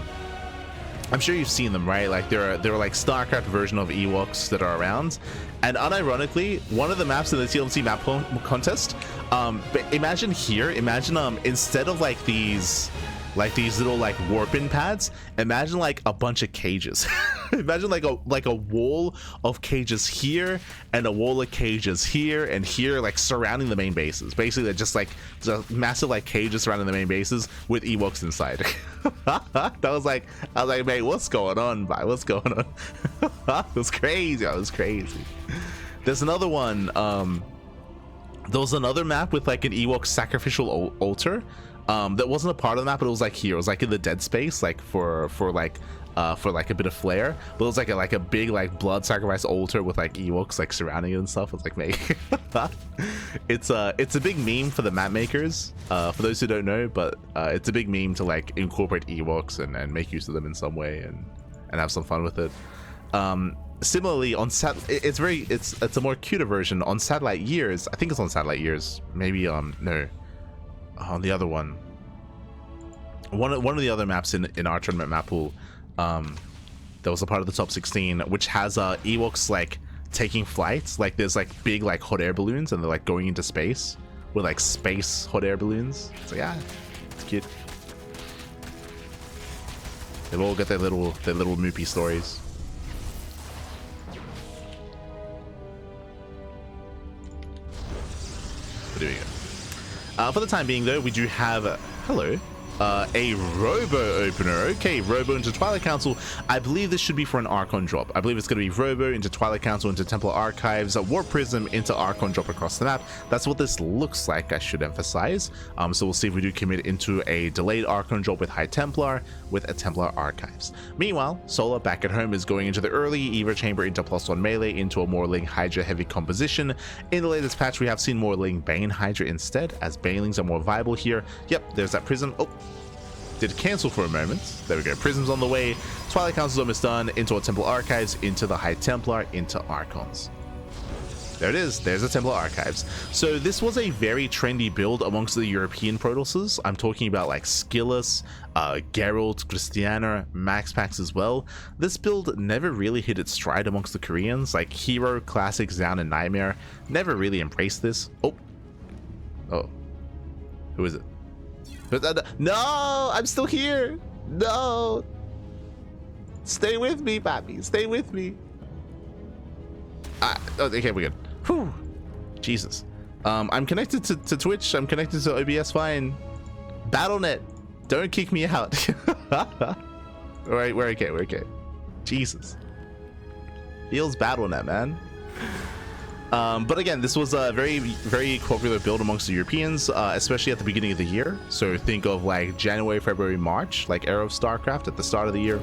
sure you've seen them, right? Like there are like StarCraft version of Ewoks that are around. And unironically, one of the maps in the TLMC map contest, but imagine here, instead of like these little like warping pads, imagine like a bunch of cages. Imagine like a wall of cages here and a wall of cages here and here, like surrounding the main bases. Basically, they're just like massive like cages surrounding the main bases with Ewoks inside. I was like, mate, what's going on, bye? What's going on? It was crazy. It was crazy. There's another one. There was another map with like an Ewok sacrificial altar. That wasn't a part of the map, but it was like here. It was like in the dead space, like for like a bit of flair. But it was like a big like blood sacrifice altar with like Ewoks like surrounding it and stuff. It's like, mate, it's a big meme for the map makers. For those who don't know, but it's a big meme to like incorporate Ewoks and make use of them in some way and have some fun with it. Similarly on it's a more cuter version on Satellite Years. I think it's on Satellite Years. Maybe no. On the other one of the other maps in our tournament map pool, that was a part of the top 16, which has Ewoks like taking flights. Like there's like big like hot air balloons and they're like going into space with like space hot air balloons. So yeah, it's cute. They've all got their little moopy stories. But here we go. For the time being, though, we do have hello. A Robo opener. Okay, Robo into Twilight Council. I believe this should be for an Archon drop. I believe it's going to be Robo into Twilight Council into Templar Archives, Warp Prism into Archon drop across the map. That's what this looks like, I should emphasize. So we'll see if we do commit into a delayed Archon drop with High Templar with a Templar Archives. Meanwhile, Solar back at home is going into the early Eva Chamber into +1 melee into a Morling Hydra heavy composition. In the latest patch, we have seen Morling Bane Hydra instead, as Banelings are more viable here. Yep, there's that Prism. Oh, did cancel for a moment. There we go. Prism's on the way. Twilight Council's almost done. Into a Templar Archives, into the High Templar, into Archons. There it is. There's the Templar Archives. So this was a very trendy build amongst the European Protosses. I'm talking about like Skillus, Geralt, Christiana, MaxPax as well. This build never really hit its stride amongst the Koreans. Like Hero, Classic, Zaun, and Nightmare never really embraced this. Oh. Who is it? No, I'm still here. No. Stay with me, Pappy. Stay with me. Okay, we're good. Whew. Jesus. I'm connected to Twitch. I'm connected to OBS fine. Battle.net. Don't kick me out. Alright, we're okay. We're okay. Jesus. Feels Battle.net, man. But again, this was a very, very popular build amongst the Europeans, especially at the beginning of the year. So think of like January, February, March, like era of StarCraft at the start of the year.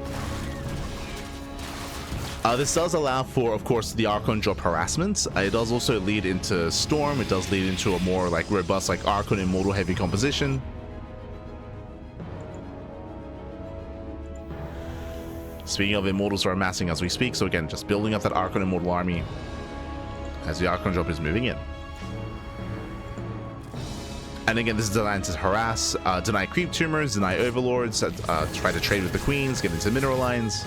This does allow for, of course, the Archon drop harassment. It does also lead into Storm. It does lead into a more like robust, like Archon Immortal heavy composition. Speaking of Immortals are amassing as we speak, so again, just building up that Archon Immortal army as the Archon drop is moving in. And again, this is designed to harass, deny creep tumors, deny overlords, try to trade with the queens, get into mineral lines.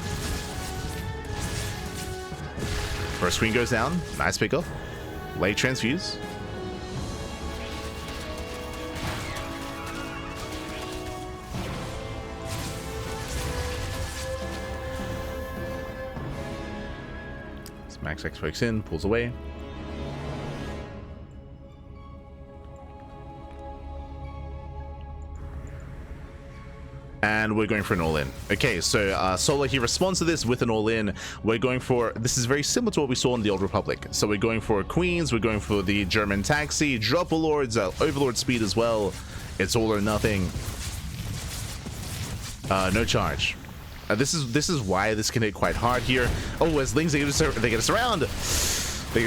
First queen goes down, nice pickup. Late transfuse. MaxPax pokes in, pulls away. And we're going for an all-in. Okay, so Solar, he responds to this with an all-in. We're going for, this is very similar to what we saw in the Old Republic. So we're going for queens, we're going for the German taxi, drop overlords, overlord speed as well. It's all or nothing. No charge. This is why this can hit quite hard here. Oh, as Lings, they get us around. They get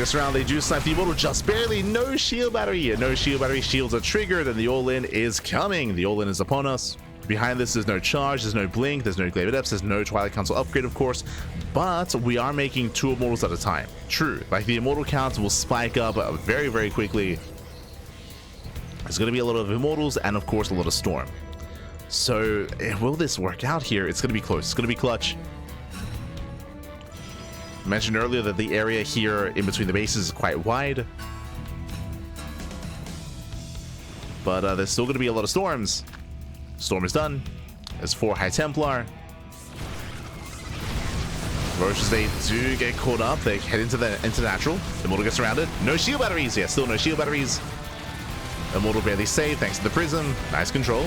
us around. They do snipe the Immortal just barely. No shield battery. No shield battery. Shields are triggered, and the all-in is coming. The all-in is upon us. Behind this, there's no charge, there's no blink, there's no glaive depths, there's no Twilight Council upgrade, of course, but we are making 2 Immortals at a time. True, like the Immortal count will spike up very, very quickly. There's going to be a lot of Immortals and, of course, a lot of Storm. So, will this work out here? It's going to be close. It's going to be clutch. I mentioned earlier that the area here in between the bases is quite wide. But there's still going to be a lot of Storms. Storm is done. There's 4 High Templar. Roaches, they do get caught up. They head into natural. Immortal gets surrounded. No shield batteries. Yeah, still no shield batteries. Immortal barely saved thanks to the Prism. Nice control.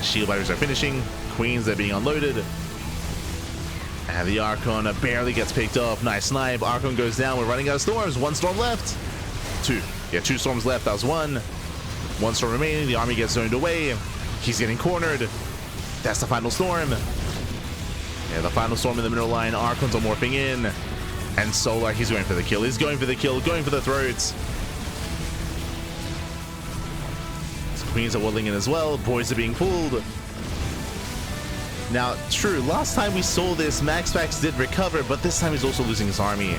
Shield batteries are finishing. Queens, they're being unloaded. And the Archon barely gets picked up. Nice snipe. Archon goes down. We're running out of Storms. 1 Storm left. 2. Yeah, 2 Storms left. That was 1. 1 Storm remaining. The army gets zoned away. He's getting cornered. That's the final Storm. Yeah, the final Storm in the middle line. Archons are morphing in. And Solar, he's going for the kill. He's going for the kill. Going for the throats. Queens are waddling in as well. Boys are being pulled. Now, true, last time we saw this, MaxPax did recover, but this time he's also losing his army.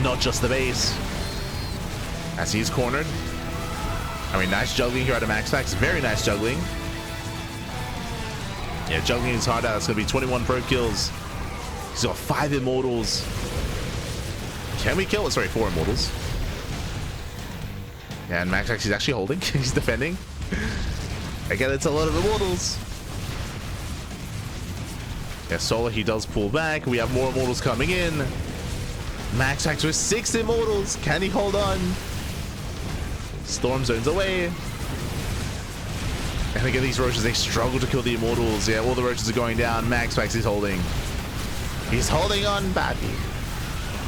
Not just the base. As he's cornered. I mean, nice juggling here out of MaxPax. Very nice juggling. Yeah, juggling is hard out. It's going to be 21 pro kills. He's got 5 Immortals. Can we kill? Sorry, 4 Immortals. Yeah, and MaxPax, he's actually holding. He's defending. Again, it's a lot of Immortals. Yeah, Solar, he does pull back. We have more Immortals coming in. MaxPax with 6 Immortals. Can he hold on? Storm zones away. And again, these roaches, they struggle to kill the immortals. Yeah, all the roaches are going down. MaxPax is holding. He's holding on badly.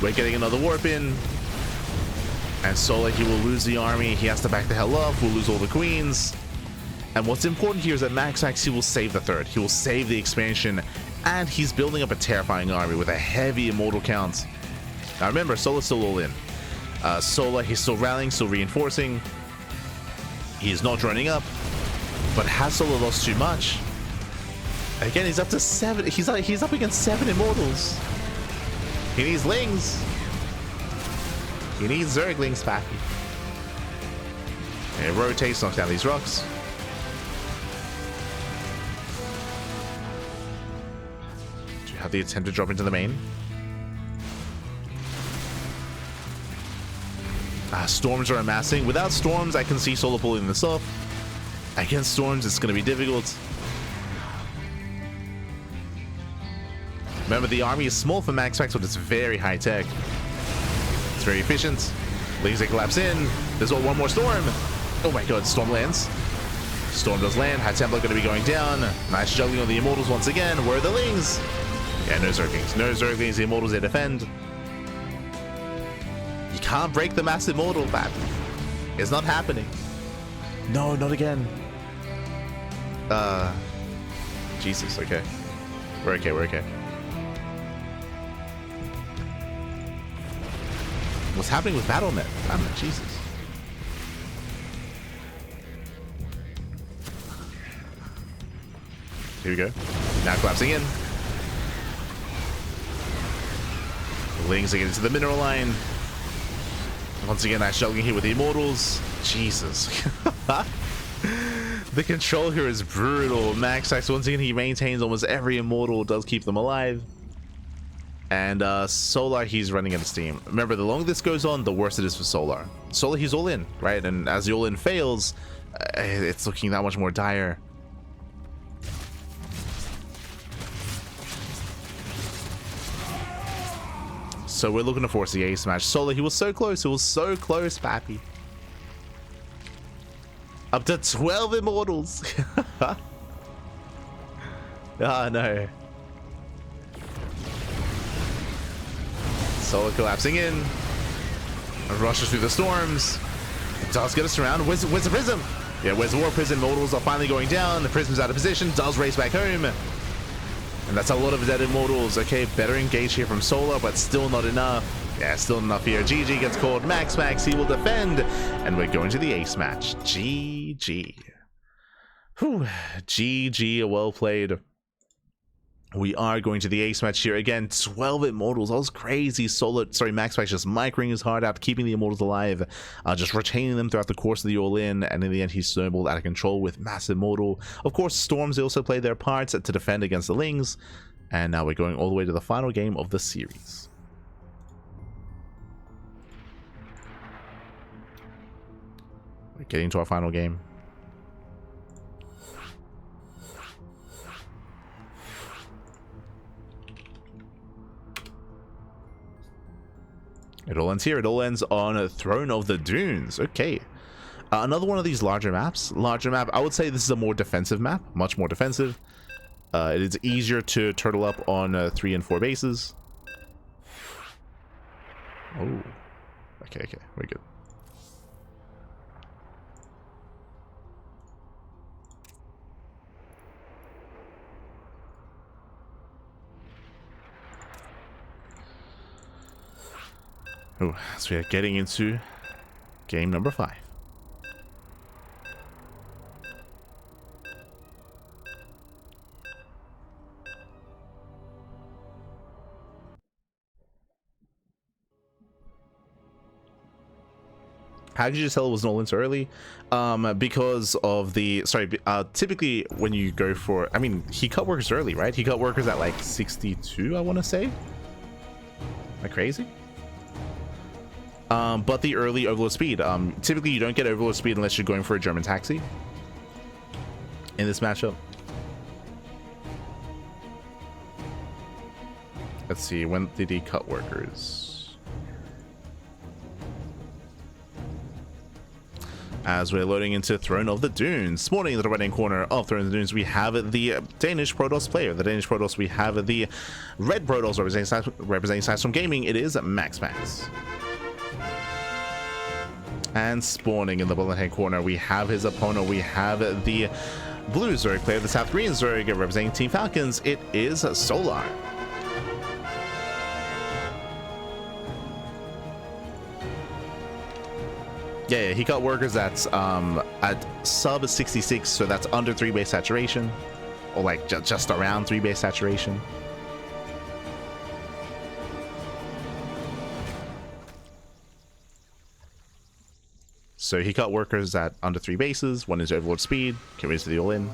We're getting another warp in. And Solar, he will lose the army. He has to back the hell up. We'll lose all the queens. And what's important here is that MaxPax, he will save the third. He will save the expansion. And he's building up a terrifying army with a heavy immortal count. Now remember, Solar's still all in. Solar, he's still rallying, still reinforcing. He's not running up. But has Solar lost too much? Again, he's up to 7. He's up against 7 immortals. He needs lings. He needs Zerglings, Pappy. It rotates, knocks down these rocks. Do you have the attempt to drop into the main? Storms are amassing. Without storms, I can see Solar pulling this off. Against storms, it's going to be difficult. Remember, the army is small for MaxPax, but it's very high tech. It's very efficient. Laser collapse in. There's one more storm. Oh my god, storm lands. Storm does land. High Templar going to be going down. Nice juggling on the immortals once again. Where are the lings? Yeah, no Zerglings. No Zerglings. The immortals, they defend. You can't break the mass immortal, Pat. It's not happening. No, not again. Jesus, okay. We're okay, we're okay. What's happening with BattleNet? I mean, Jesus. Here we go. Now collapsing in. Lings are getting to the mineral line. Once again, nice juggling here with the immortals. Jesus. The control here is brutal. MaxPax, once again, he maintains almost every immortal, does keep them alive. And Solar, he's running out of steam. Remember, the longer this goes on, the worse it is for Solar. Solar, he's all in, right? And as the all in fails, it's looking that much more dire. So we're looking to force the ace match. Solar, he was so close. He was so close, Pappy. Up to 12 immortals. Oh no. Solar collapsing in. Rushes through the storms. Does get us around. Where's the prism? Yeah, where's the war prism? Immortals are finally going down. The prism's out of position. Does race back home. And that's a lot of dead immortals. Okay, better engage here from Solar, but still not enough. Yeah, still enough here. GG gets called. MaxPax, he will defend. And we're going to the ace match. GG. Whew. GG, well played. We are going to the ace match here. Again, 12 immortals. That was crazy. MaxPax just microing his heart out, keeping the immortals alive, just retaining them throughout the course of the all-in, and in the end, he snowballed out of control with mass immortal. Of course, storms, they also played their parts to defend against the lings, and now we're going all the way to the final game of the series. We're getting to our final game. It all ends here. It all ends on Throne of the Dunes. Okay. Another one of these larger maps. Larger map. I would say this is a more defensive map. Much more defensive. It is easier to turtle up on 3 and 4 bases. Oh. Okay, okay. We're good. Oh, so we are getting into game number 5. How did you just tell it was all in so early? Because of the typically when you go for, I mean, he cut workers early, right? He cut workers at like 62, I want to say. Am I crazy? But the early overload speed. Typically you don't get overload speed unless you're going for a German taxi in this matchup. Let's see, when did he cut workers? As we're loading into Throne of the Dunes. Spawning in the right-hand corner of Throne of the Dunes, we have the Danish Protoss player. The Danish Protoss, we have the red Protoss representing Sidestorm Gaming. It is MaxPax. And spawning in the bottom-hand corner, we have his opponent. We have the blue Zerg player, the South Korean Zerg representing Team Falcons. It is Solar. Yeah, he got workers that's at sub 66, so that's under 3 base saturation, or like just around 3 base saturation. So he cut workers at under 3 bases. 1 is overlord speed. Can raise to the all-in.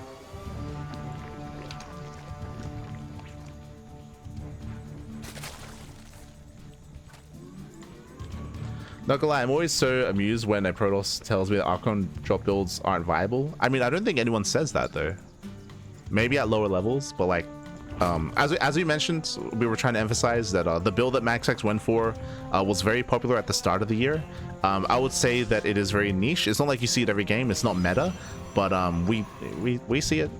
Not gonna lie, I'm always so amused when a Protoss tells me that Archon drop builds aren't viable. I mean, I don't think anyone says that though. Maybe at lower levels, but like, as we mentioned, we were trying to emphasize that the build that MaxPax went for was very popular at the start of the year. I would say that it is very niche. It's not like you see it every game. It's not meta, but we see it.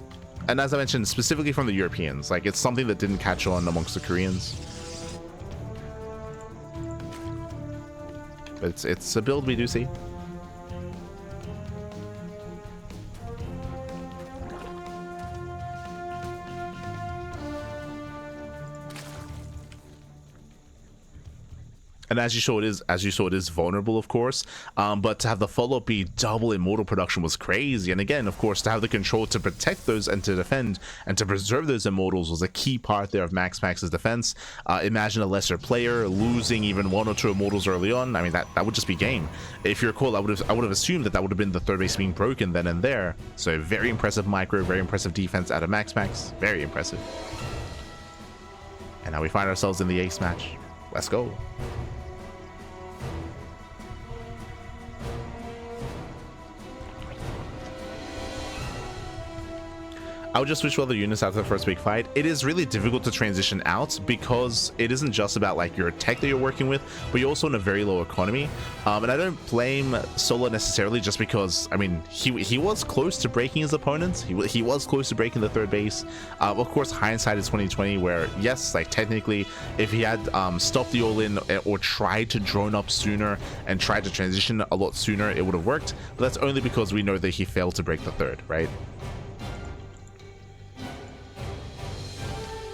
And as I mentioned, specifically from the Europeans, like it's something that didn't catch on amongst the Koreans. It's a build we do see. And as you saw, it is vulnerable, of course. But to have the follow-up be double immortal production was crazy. And again, of course, to have the control to protect those and to defend and to preserve those immortals was a key part there of MaxPax's defense. Imagine a lesser player losing even 1 or 2 immortals early on. I mean, that would just be game. If you recall, I would have assumed that would have been the third base being broken then and there. So very impressive micro, very impressive defense out of MaxPax. Very impressive. And now we find ourselves in the ace match. Let's go. I would just switch all the units after the first big fight. It is really difficult to transition out because it isn't just about like your tech that you're working with, but you're also in a very low economy. And I don't blame Solo necessarily just because, I mean, he was close to breaking his opponents. He was close to breaking the third base. Of course, hindsight is 2020 where, yes, like technically, if he had stopped the all-in or tried to drone up sooner and tried to transition a lot sooner, it would have worked. But that's only because we know that he failed to break the third, right?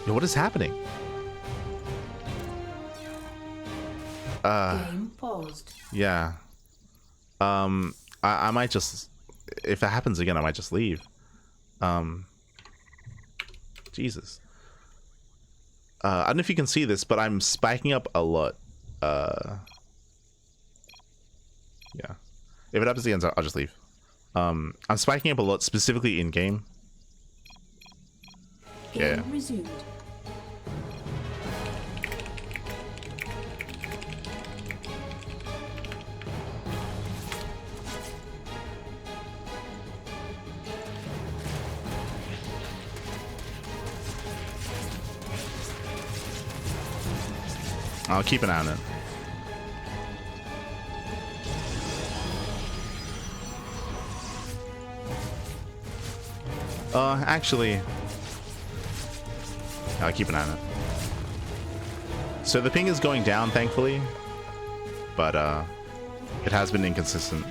Yo, what is happening? Game paused. Yeah. I might just, if it happens again, I might just leave. Jesus. I don't know if you can see this, but I'm spiking up a lot. Yeah. If it happens again, I'll just leave. I'm spiking up a lot, specifically in game. Game resumed. I'll keep an eye on it. Actually, I'll keep an eye on it. So the ping is going down, thankfully, but it has been inconsistent.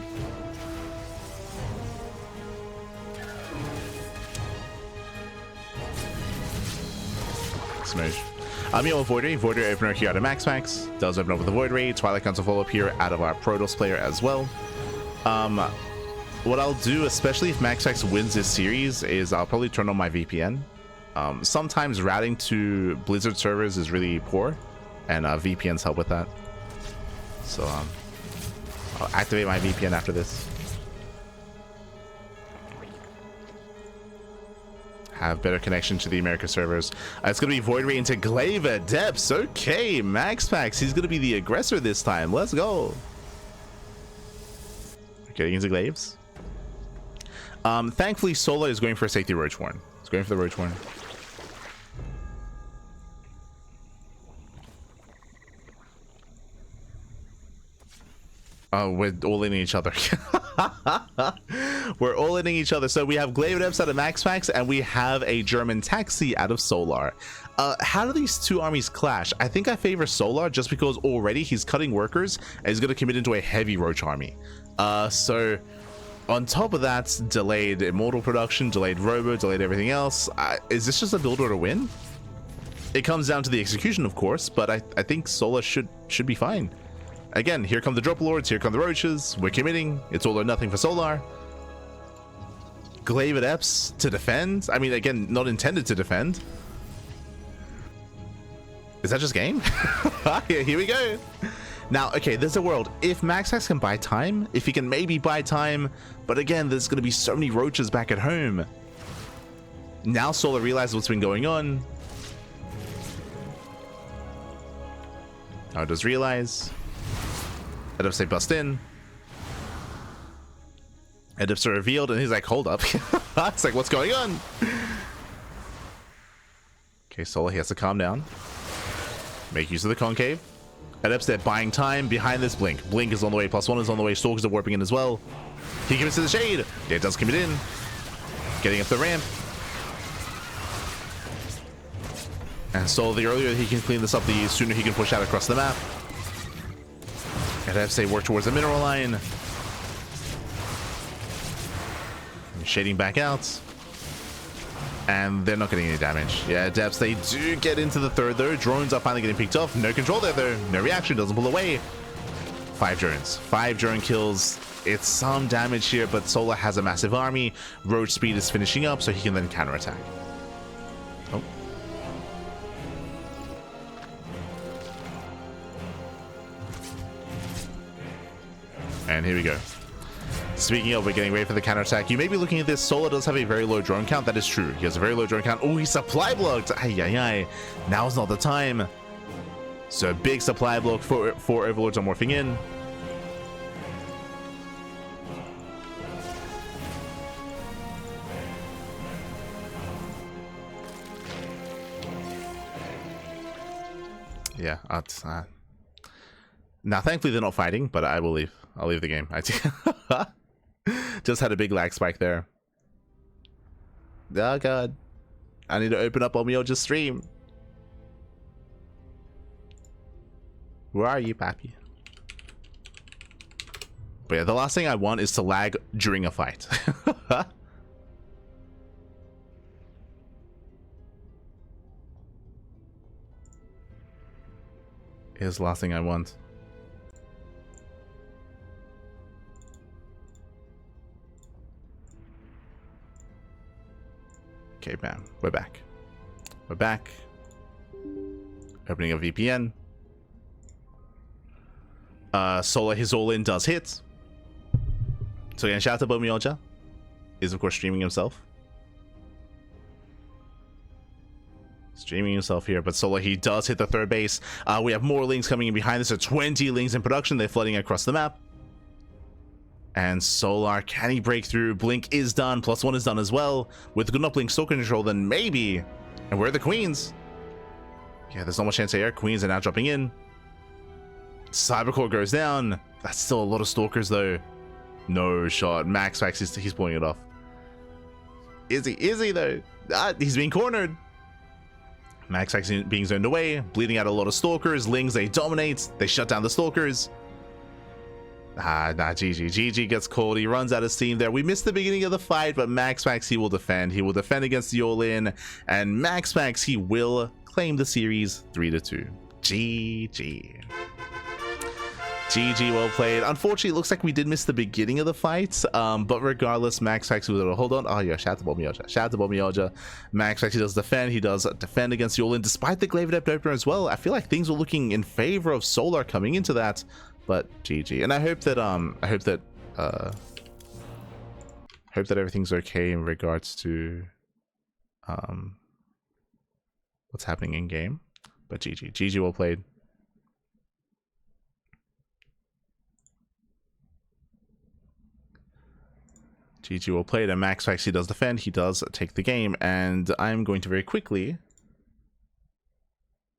Smoosh. Meanwhile, Void Ray opener here out of MaxPax does open up with the Void Ray. Twilight Council follow up here out of our Protoss player as well. What I'll do, especially if MaxPax wins this series, is I'll probably turn on my VPN. Sometimes routing to Blizzard servers is really poor, and VPNs help with that. So I'll activate my VPN after this. Have better connection to the America servers. It's going to be Void Ray into Glaive at depths. Okay, MaxPax, he's going to be the aggressor this time. Let's go. Getting into Glaives. Thankfully, Sola is going for a safety Roachhorn. He's going for the Roachhorn. We're all in each other. We're all hitting each other. So we have Glaive Adepts out of MaxPax, and we have a German Taxi out of Solar. How do these two armies clash? I think I favor Solar just because already he's cutting workers and he's going to commit into a heavy Roach army. So on top of that, delayed Immortal production, delayed Robo, delayed everything else. Is this just a builder to win? It comes down to the execution, of course, but I think Solar should be fine. Again, here come the Drop Lords, here come the Roaches. We're committing. It's all or nothing for Solar. Glaive Adepts to defend. I mean, again, not intended to defend. Is that just game? Yeah, here we go. Now, okay, there's a world. If MaxPax can buy time, if he can maybe buy time, but again, there's going to be so many Roaches back at home. Now Solar realizes what's been going on. Now it does realize. Adepts, they bust in. Adepts are revealed, and he's like, hold up. It's like, what's going on? Okay, Solar, he has to calm down. Make use of the concave. Adepts, they're buying time behind this Blink. Blink is on the way, +1 is on the way, Stalkers are warping in as well. He commits to the shade. Yeah, it does commit in. Getting up the ramp. And so the earlier he can clean this up, the sooner he can push out across the map. Adepts, they work towards the mineral line. Shading back out. And they're not getting any damage. Yeah, Adepts, they do get into the third though. Drones are finally getting picked off. No control there though. No reaction, doesn't pull away. 5 drones. 5 drone kills. It's some damage here, but Solar has a massive army. Roach speed is finishing up, so he can then counterattack. Oh. And here we go. Speaking of, we're getting ready for the counterattack. You may be looking at this. Solar does have a very low drone count. That is true. He has a very low drone count. Oh, he's supply blocked. Ay, ay, ay. Now's not the time. So big supply block. 4 overlords are morphing in. Yeah. Now, thankfully, they're not fighting, but I will leave. I'll leave the game. Just had a big lag spike there. Oh god. I need to open up Omioja's stream. Where are you, Pappy? But yeah, the last thing I want is to lag during a fight. Here's the last thing I want. Okay, bam. We're back. We're back. Opening a VPN. Solar, his all-in does hit. So again, shout out to Bomioja. Is of course streaming himself. Streaming himself here, but Solar, he does hit the third base. We have more Lings coming in behind this. So 20 Lings in production. They're flooding across the map. And Solar, can he break through? Blink is done. +1 is done as well. With good enough Blink Stalker control, then maybe. And where are the Queens? Yeah, there's not much chance here. Queens are now dropping in. Cybercore goes down. That's still a lot of Stalkers, though. No shot. MaxPax, he's pulling it off. Is he, though? He's being cornered. MaxPax being zoned away. Bleeding out a lot of Stalkers. Lings, they dominate. They shut down the Stalkers. GG. GG gets called. He runs out of steam there. We missed the beginning of the fight, but MaxPax, he will defend. He will defend against the all-in. And MaxPax, he will claim the series 3-2. GG. GG, well played. Unfortunately, it looks like we did miss the beginning of the fight, but regardless, MaxPax was able to hold on. Oh yeah, shout out to Bomioja. Shout out to Bomioja. MaxPax, he does defend. He does defend against the all-in, despite the Glaive Adept opener as well. I feel like things were looking in favor of Solar coming into that. But GG, and I hope that everything's okay in regards to what's happening in game. But GG, well played. GG, well played. And MaxPax, he does defend. He does take the game, and I'm going to very quickly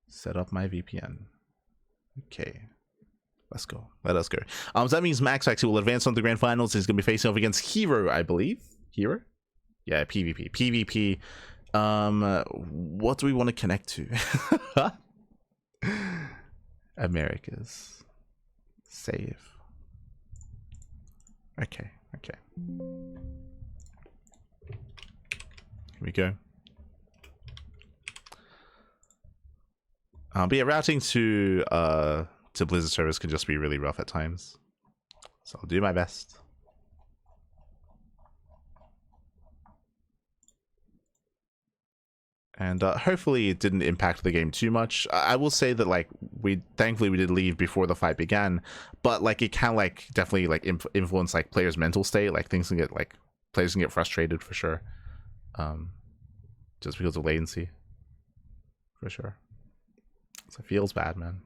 set up my VPN. Okay. Let's go. Let us go. So that means MaxPax will advance on to the grand finals. He's going to be facing off against Hero, I believe. Hero? Yeah, PvP. PvP. What do we want to connect to? Americas. Save. Okay. Here we go. But yeah, routing to Blizzard servers can just be really rough at times. So I'll do my best. And hopefully it didn't impact the game too much. I will say that like thankfully we did leave before the fight began, but like it can like definitely like influence like players' mental state. Like things can get like players can get frustrated for sure, just because of latency, for sure. So it feels bad, man.